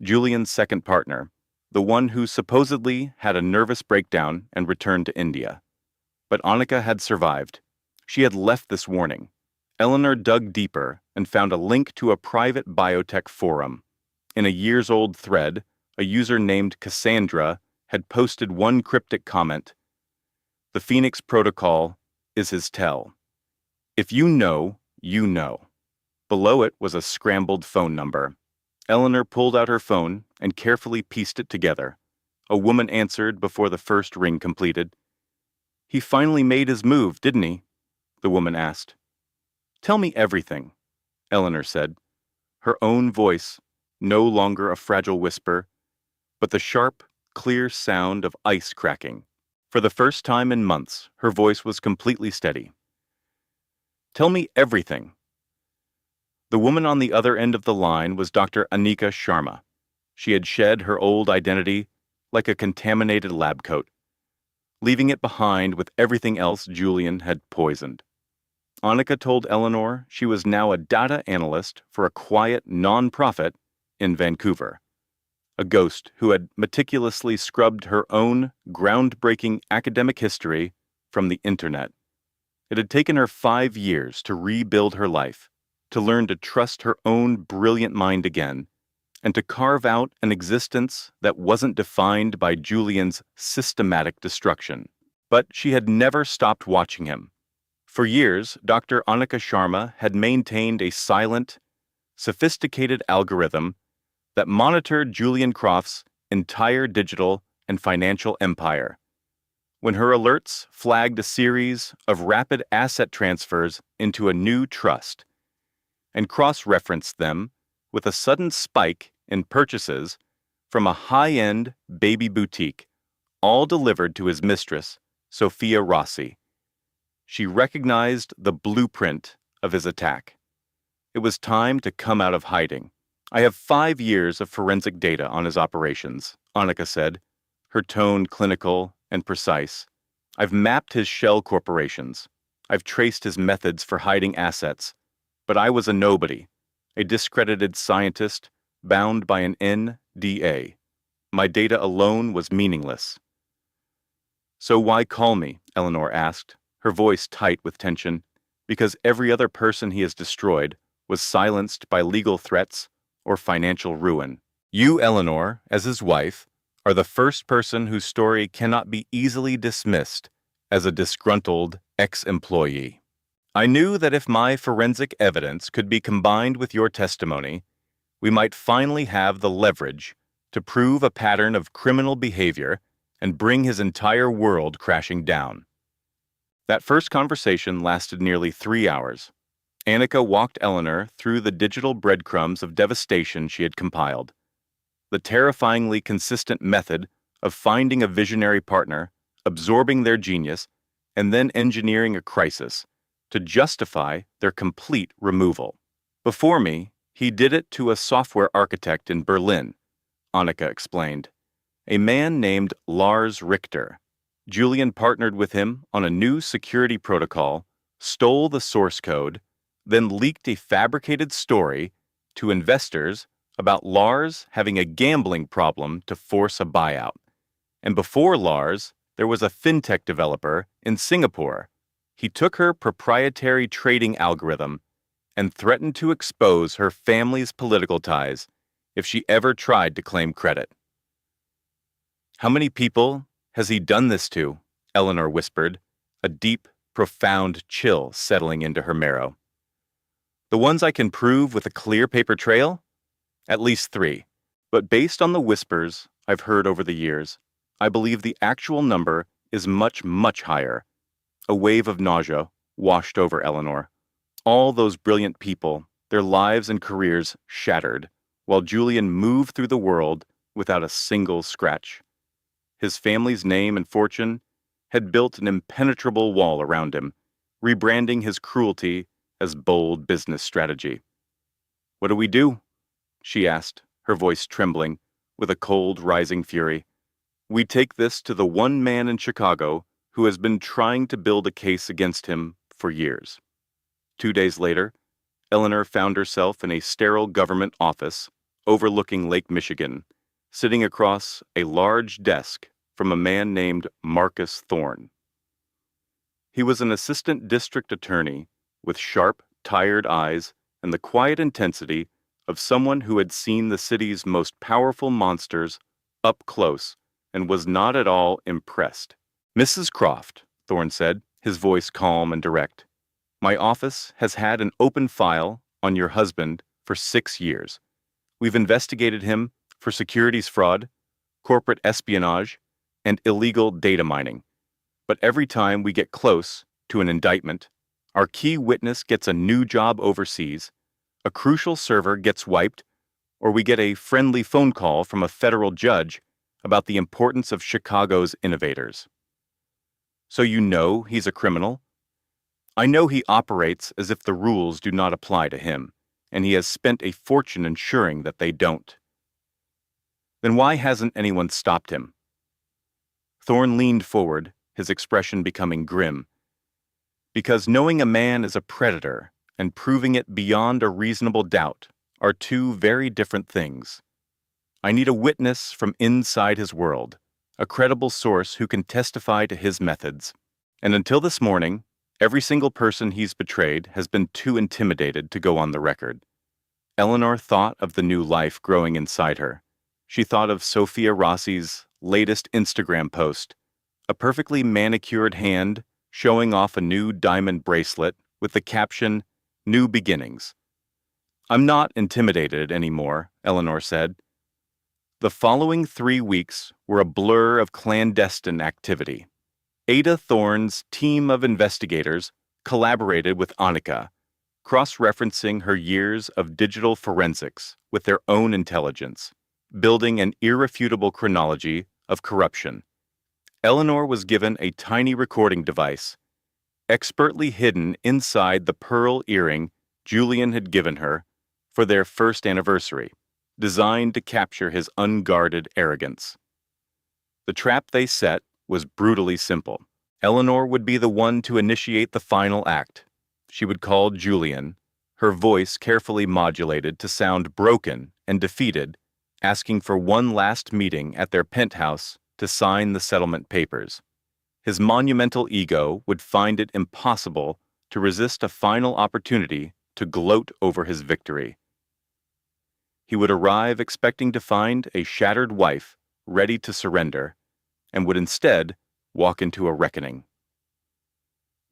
Julian's second partner, the one who supposedly had a nervous breakdown and returned to India. But Annika had survived. She had left this warning. Eleanor dug deeper and found a link to a private biotech forum. In a years-old thread, a user named Cassandra had posted one cryptic comment. The Phoenix Protocol is his tell. If you know, you know. Below it was a scrambled phone number. Eleanor pulled out her phone and carefully pieced it together. A woman answered before the first ring completed. He finally made his move, didn't he? The woman asked. Tell me everything, Eleanor said. Her own voice, no longer a fragile whisper, but the sharp, clear sound of ice cracking. For the first time in months, her voice was completely steady. Tell me everything. The woman on the other end of the line was Dr. Annika Sharma. She had shed her old identity like a contaminated lab coat, leaving it behind with everything else Julian had poisoned. Annika told Eleanor she was now a data analyst for a quiet non-profit in Vancouver, a ghost who had meticulously scrubbed her own groundbreaking academic history from the internet. It had taken her 5 years to rebuild her life, to learn to trust her own brilliant mind again, and to carve out an existence that wasn't defined by Julian's systematic destruction. But she had never stopped watching him. For years, Dr. Annika Sharma had maintained a silent, sophisticated algorithm that monitored Julian Croft's entire digital and financial empire. When her alerts flagged a series of rapid asset transfers into a new trust and cross-referenced them with a sudden spike in purchases from a high-end baby boutique, all delivered to his mistress, Sophia Rossi, she recognized the blueprint of his attack. It was time to come out of hiding. I have 5 years of forensic data on his operations, Annika said, her tone clinical and precise. I've mapped his shell corporations. I've traced his methods for hiding assets. But I was a nobody, a discredited scientist bound by an NDA. My data alone was meaningless. So why call me? Eleanor asked, her voice tight with tension. Because every other person he has destroyed was silenced by legal threats or financial ruin. You, Eleanor, as his wife, are the first person whose story cannot be easily dismissed as a disgruntled ex-employee. I knew that if my forensic evidence could be combined with your testimony, we might finally have the leverage to prove a pattern of criminal behavior and bring his entire world crashing down. That first conversation lasted nearly 3 hours. Annika walked Eleanor through the digital breadcrumbs of devastation she had compiled. The terrifyingly consistent method of finding a visionary partner, absorbing their genius, and then engineering a crisis to justify their complete removal. Before me, he did it to a software architect in Berlin, Annika explained. A man named Lars Richter. Julian partnered with him on a new security protocol, stole the source code, then leaked a fabricated story to investors about Lars having a gambling problem to force a buyout. And before Lars, there was a fintech developer in Singapore. He took her proprietary trading algorithm and threatened to expose her family's political ties if she ever tried to claim credit. How many people has he done this to? Eleanor whispered, a deep, profound chill settling into her marrow. The ones I can prove with a clear paper trail? At least 3. But based on the whispers I've heard over the years, I believe the actual number is much, much higher. A wave of nausea washed over Eleanor. All those brilliant people, their lives and careers shattered, while Julian moved through the world without a single scratch. His family's name and fortune had built an impenetrable wall around him, rebranding his cruelty as bold business strategy. What do we do? She asked, her voice trembling with a cold, rising fury. We take this to the one man in Chicago who has been trying to build a case against him for years. 2 days later, Eleanor found herself in a sterile government office overlooking Lake Michigan, sitting across a large desk from a man named Marcus Thorne. He was an assistant district attorney with sharp, tired eyes and the quiet intensity of someone who had seen the city's most powerful monsters up close and was not at all impressed. Mrs. Croft, Thorne said, his voice calm and direct, my office has had an open file on your husband for 6 years. We've investigated him for securities fraud, corporate espionage, and illegal data mining. But every time we get close to an indictment, our key witness gets a new job overseas, a crucial server gets wiped, or we get a friendly phone call from a federal judge about the importance of Chicago's innovators. So you know he's a criminal? I know he operates as if the rules do not apply to him, and he has spent a fortune ensuring that they don't. Then why hasn't anyone stopped him? Thorne leaned forward, his expression becoming grim. Because knowing a man is a predator and proving it beyond a reasonable doubt are 2 very different things. I need a witness from inside his world, a credible source who can testify to his methods. And until this morning, every single person he's betrayed has been too intimidated to go on the record. Eleanor thought of the new life growing inside her. She thought of Sophia Rossi's latest Instagram post, a perfectly manicured hand showing off a new diamond bracelet with the caption, "New Beginnings." "I'm not intimidated anymore," Eleanor said. The following 3 weeks were a blur of clandestine activity. Ada Thorne's team of investigators collaborated with Annika, cross-referencing her years of digital forensics with their own intelligence, building an irrefutable chronology of corruption. Eleanor was given a tiny recording device, expertly hidden inside the pearl earring Julian had given her for their first anniversary, designed to capture his unguarded arrogance. The trap they set was brutally simple. Eleanor would be the one to initiate the final act. She would call Julian, her voice carefully modulated to sound broken and defeated, asking for one last meeting at their penthouse to sign the settlement papers. His monumental ego would find it impossible to resist a final opportunity to gloat over his victory. He would arrive expecting to find a shattered wife ready to surrender, and would instead walk into a reckoning.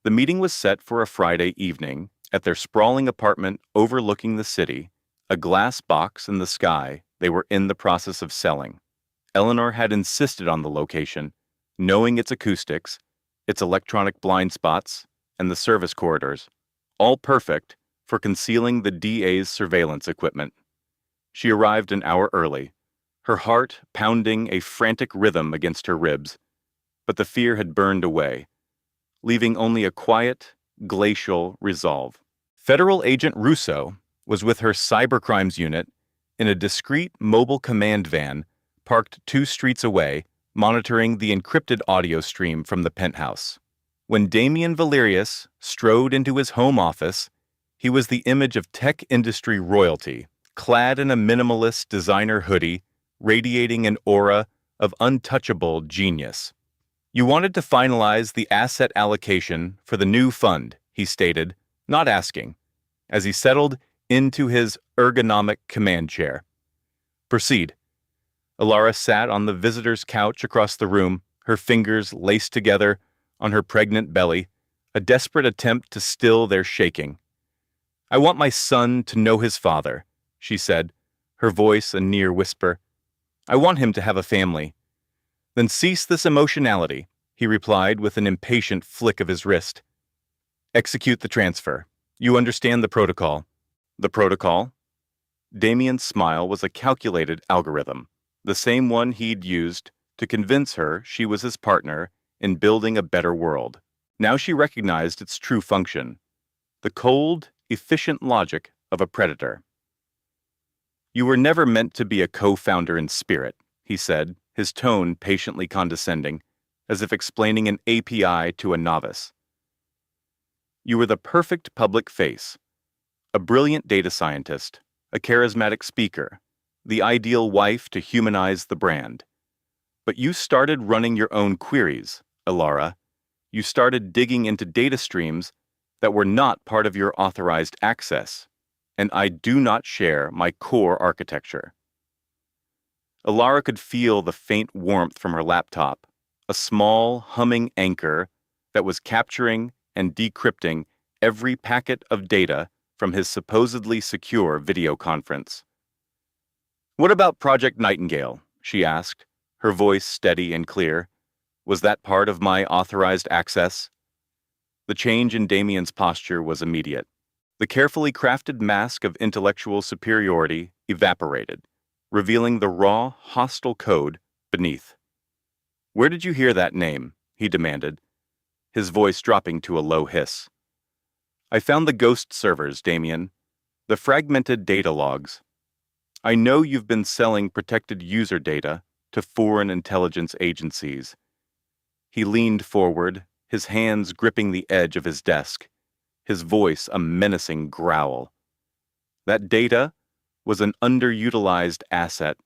The meeting was set for a Friday evening at their sprawling apartment overlooking the city, a glass box in the sky they were in the process of selling. Eleanor had insisted on the location, knowing its acoustics, its electronic blind spots, and the service corridors, all perfect for concealing the DA's surveillance equipment. She arrived an hour early, her heart pounding a frantic rhythm against her ribs, but the fear had burned away, leaving only a quiet, glacial resolve. Federal Agent Russo was with her cybercrimes unit in a discreet mobile command van parked 2 streets away, monitoring the encrypted audio stream from the penthouse. When Damian Valerius strode into his home office, he was the image of tech industry royalty, clad in a minimalist designer hoodie, radiating an aura of untouchable genius. "You wanted to finalize the asset allocation for the new fund," he stated, not asking, as he settled into his ergonomic command chair. "Proceed." Alara sat on the visitor's couch across the room, her fingers laced together on her pregnant belly, a desperate attempt to still their shaking. "I want my son to know his father," she said, her voice a near whisper. "I want him to have a family." "Then cease this emotionality," he replied with an impatient flick of his wrist. "Execute the transfer. You understand the protocol." "The protocol?" Damien's smile was a calculated algorithm, the same one he'd used to convince her she was his partner in building a better world. Now she recognized its true function, the cold, efficient logic of a predator. "You were never meant to be a co-founder in spirit," he said, his tone patiently condescending, as if explaining an API to a novice. "You were the perfect public face, a brilliant data scientist, a charismatic speaker, the ideal wife to humanize the brand. But you started running your own queries, Alara. You started digging into data streams that were not part of your authorized access, and I do not share my core architecture." Alara could feel the faint warmth from her laptop, a small, humming anchor that was capturing and decrypting every packet of data from his supposedly secure video conference. "What about Project Nightingale?" she asked, her voice steady and clear. "Was that part of my authorized access?" The change in Damien's posture was immediate. The carefully crafted mask of intellectual superiority evaporated, revealing the raw, hostile code beneath. "Where did you hear that name?" he demanded, his voice dropping to a low hiss. "I found the ghost servers, Damien, the fragmented data logs. I know you've been selling protected user data to foreign intelligence agencies." He leaned forward, his hands gripping the edge of his desk, his voice a menacing growl. "That data was an underutilized asset,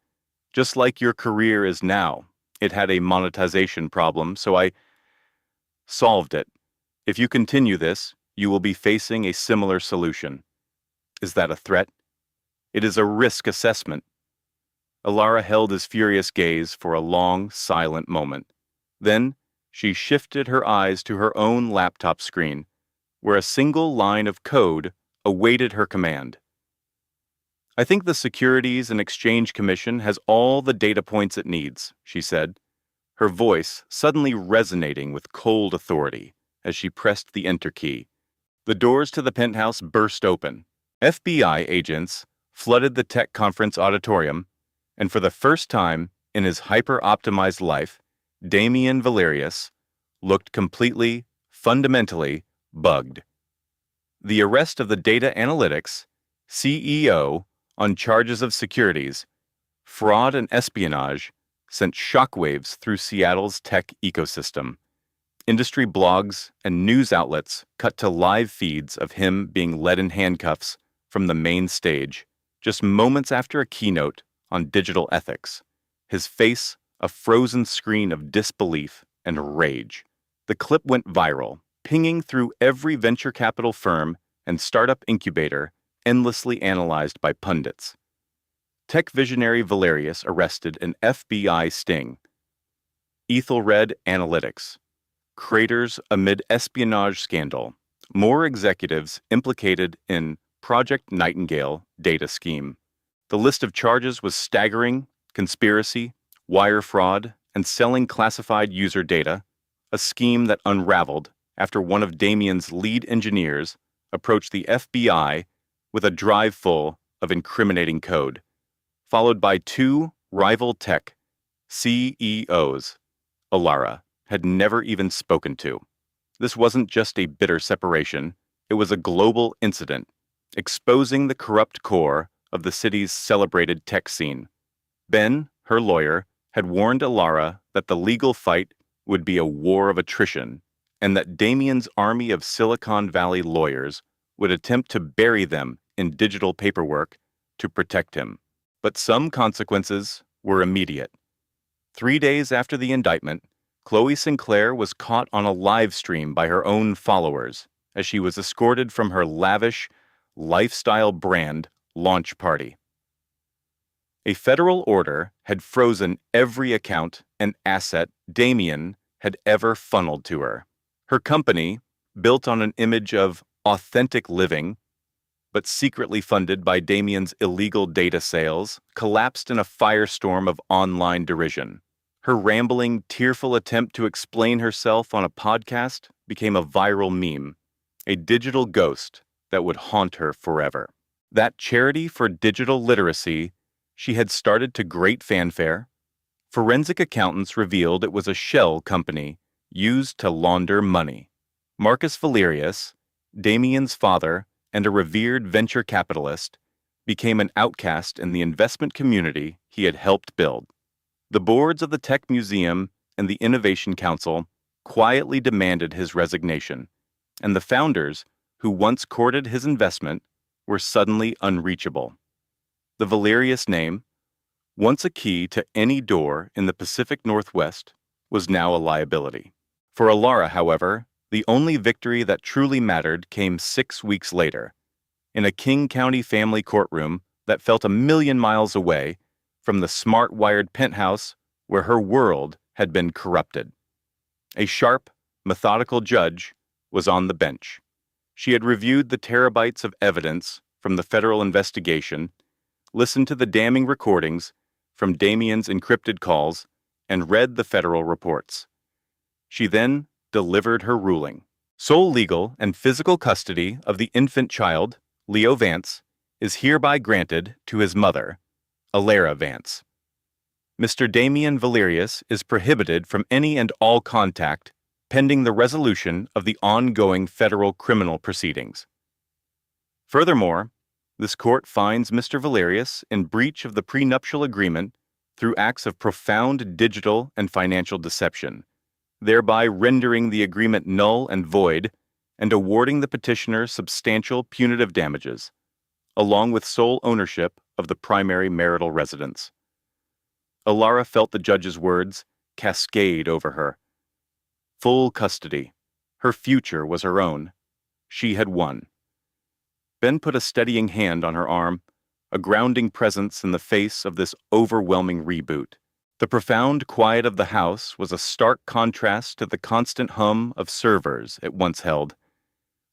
just like your career is now. It had a monetization problem, so I solved it. If you continue this, you will be facing a similar solution. Is that a threat?" It is a risk assessment. Alara held his furious gaze for a long, silent moment. Then, she shifted her eyes to her own laptop screen, where a single line of code awaited her command. I think the Securities and Exchange Commission has all the data points it needs, she said, her voice suddenly resonating with cold authority as she pressed the enter key. The doors to the penthouse burst open. FBI agents flooded the tech conference auditorium, and for the first time in his hyper-optimized life, Damian Valerius looked completely, fundamentally bugged. The arrest of the data analytics CEO on charges of securities, fraud, and espionage sent shockwaves through Seattle's tech ecosystem. Industry blogs and news outlets cut to live feeds of him being led in handcuffs from the main stage, just moments after a keynote on digital ethics, his face a frozen screen of disbelief and rage. The clip went viral, pinging through every venture capital firm and startup incubator endlessly analyzed by pundits. Tech visionary Valerius arrested in FBI sting. Ethelred Analytics. Craters amid espionage scandal. More executives implicated in Project Nightingale data scheme. The list of charges was staggering: conspiracy, wire fraud, and selling classified user data, a scheme that unraveled after one of Damian's lead engineers approached the FBI with a drive full of incriminating code, followed by two rival tech CEOs Alara had never even spoken to. This wasn't just a bitter separation, it was a global incident, exposing the corrupt core of the city's celebrated tech scene. Ben, her lawyer, had warned Alara that the legal fight would be a war of attrition, and that Damian's army of Silicon Valley lawyers would attempt to bury them in digital paperwork to protect him. But some consequences were immediate. 3 days after the indictment, Chloe Sinclair was caught on a live stream by her own followers as she was escorted from her lavish, lifestyle brand launch party. A federal order had frozen every account and asset Damian had ever funneled to her. Her company, built on an image of authentic living, but secretly funded by Damian's illegal data sales, collapsed in a firestorm of online derision. Her rambling, tearful attempt to explain herself on a podcast became a viral meme, a digital ghost that would haunt her forever. That charity for digital literacy she had started to great fanfare. Forensic accountants revealed it was a shell company used to launder money. Marcus Valerius, Damian's father and a revered venture capitalist, became an outcast in the investment community he had helped build. The boards of the Tech Museum and the Innovation Council quietly demanded his resignation, and the founders, who once courted his investment, were suddenly unreachable. The Valerius name, once a key to any door in the Pacific Northwest, was now a liability. For Alara, however, the only victory that truly mattered came 6 weeks later, in a King County family courtroom that felt a million miles away from the smart-wired penthouse where her world had been corrupted. A sharp, methodical judge was on the bench. She had reviewed the terabytes of evidence from the federal investigation, listened to the damning recordings from Damian's encrypted calls, and read the federal reports. She then delivered her ruling. Sole legal and physical custody of the infant child, Leo Vance, is hereby granted to his mother, Alara Vance. Mr. Damian Valerius is prohibited from any and all contact pending the resolution of the ongoing federal criminal proceedings. Furthermore, this court finds Mr. Valerius in breach of the prenuptial agreement through acts of profound digital and financial deception, thereby rendering the agreement null and void and awarding the petitioner substantial punitive damages, along with sole ownership of the primary marital residence. Alara felt the judge's words cascade over her. Full custody. Her future was her own. She had won. Ben put a steadying hand on her arm, a grounding presence in the face of this overwhelming reboot. The profound quiet of the house was a stark contrast to the constant hum of servers it once held.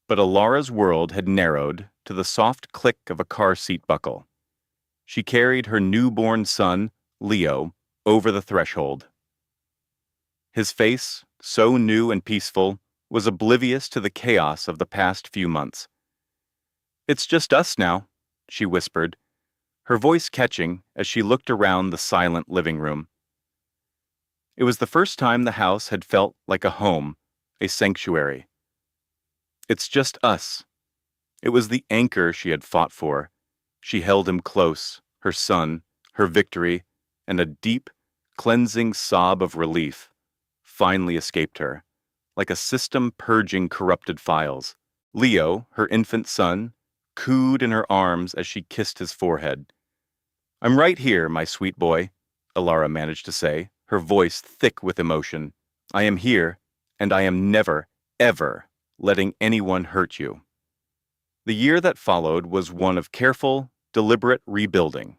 But Alara's world had narrowed to the soft click of a car seat buckle. She carried her newborn son, Leo, over the threshold. His face, so new and peaceful, was oblivious to the chaos of the past few months. "It's just us now," she whispered, her voice catching as she looked around the silent living room. It was the first time the house had felt like a home, a sanctuary. "It's just us." It was the anchor she had fought for. She held him close, her son, her victory, and a deep, cleansing sob of relief finally escaped her, like a system purging corrupted files. Leo, her infant son, cooed in her arms as she kissed his forehead. "I'm right here, my sweet boy," Alara managed to say, her voice thick with emotion. "I am here, and I am never, ever letting anyone hurt you." The year that followed was one of careful, deliberate rebuilding.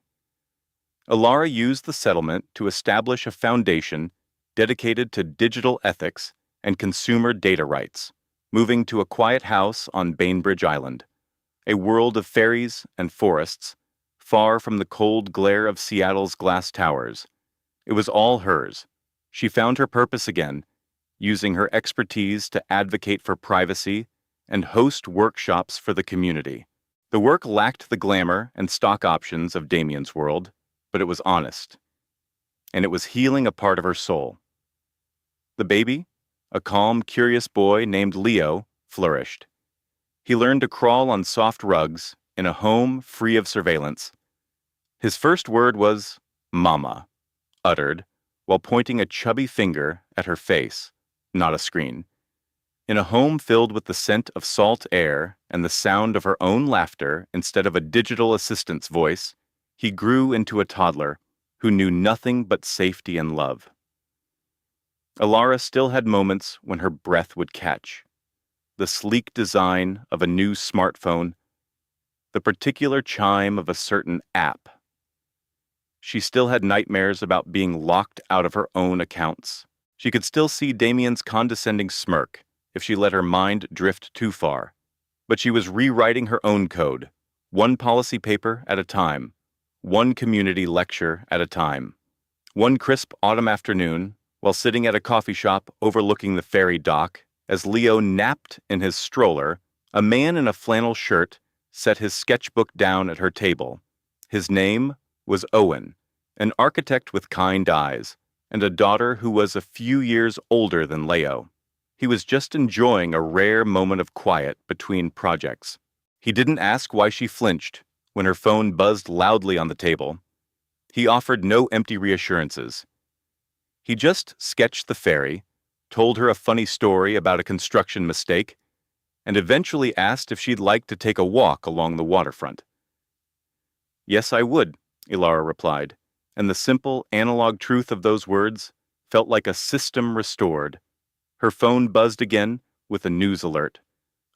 Alara used the settlement to establish a foundation dedicated to digital ethics and consumer data rights, moving to a quiet house on Bainbridge Island, a world of fairies and forests, far from the cold glare of Seattle's glass towers. It was all hers. She found her purpose again, using her expertise to advocate for privacy and host workshops for the community. The work lacked the glamour and stock options of Damien's world, but it was honest, and it was healing a part of her soul. The baby, a calm, curious boy named Leo, flourished. He learned to crawl on soft rugs in a home free of surveillance. His first word was "Mama," uttered while pointing a chubby finger at her face, not a screen. In a home filled with the scent of salt air and the sound of her own laughter instead of a digital assistant's voice, he grew into a toddler who knew nothing but safety and love. Alara still had moments when her breath would catch. The sleek design of a new smartphone, the particular chime of a certain app. She still had nightmares about being locked out of her own accounts. She could still see Damien's condescending smirk if she let her mind drift too far. But she was rewriting her own code, one policy paper at a time, one community lecture at a time. One crisp autumn afternoon, while sitting at a coffee shop overlooking the ferry dock, as Leo napped in his stroller, a man in a flannel shirt set his sketchbook down at her table. His name was Owen, an architect with kind eyes, and a daughter who was a few years older than Leo. He was just enjoying a rare moment of quiet between projects. He didn't ask why she flinched when her phone buzzed loudly on the table. He offered no empty reassurances. He just sketched the ferry, told her a funny story about a construction mistake, and eventually asked if she'd like to take a walk along the waterfront. "Yes, I would," Ilara replied, and the simple, analog truth of those words felt like a system restored. Her phone buzzed again with a news alert.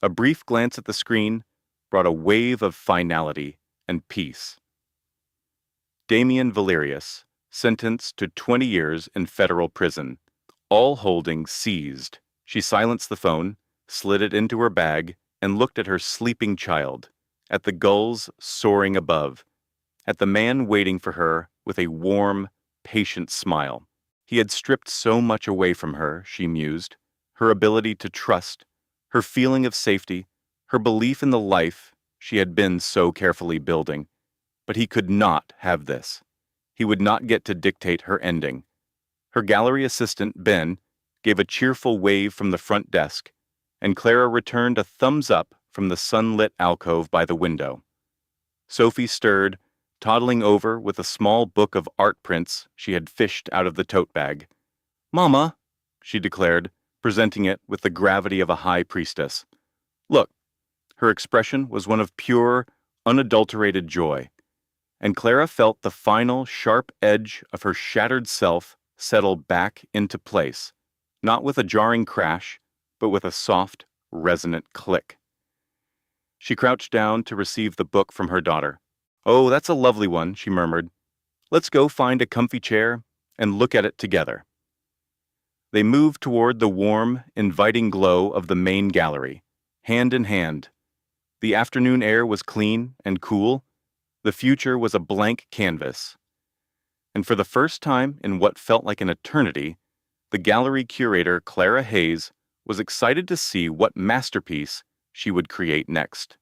A brief glance at the screen brought a wave of finality and peace. Damien Valerius, sentenced to 20 years in federal prison. All holdings seized. She silenced the phone, slid it into her bag, and looked at her sleeping child, at the gulls soaring above, at the man waiting for her with a warm, patient smile. He had stripped so much away from her, she mused, her ability to trust, her feeling of safety, her belief in the life she had been so carefully building. But he could not have this. He would not get to dictate her ending. Her gallery assistant, Ben, gave a cheerful wave from the front desk, and Clara returned a thumbs up from the sunlit alcove by the window. Sophie stirred, toddling over with a small book of art prints she had fished out of the tote bag. "Mama," she declared, presenting it with the gravity of a high priestess. "Look." Her expression was one of pure, unadulterated joy, and Clara felt the final sharp edge of her shattered self settle back into place, not with a jarring crash, but with a soft, resonant click. She crouched down to receive the book from her daughter. "Oh, that's a lovely one," she murmured. "Let's go find a comfy chair and look at it together." They moved toward the warm, inviting glow of the main gallery, hand in hand. The afternoon air was clean and cool. The future was a blank canvas. And for the first time in what felt like an eternity, the gallery curator, Clara Hayes, was excited to see what masterpiece she would create next.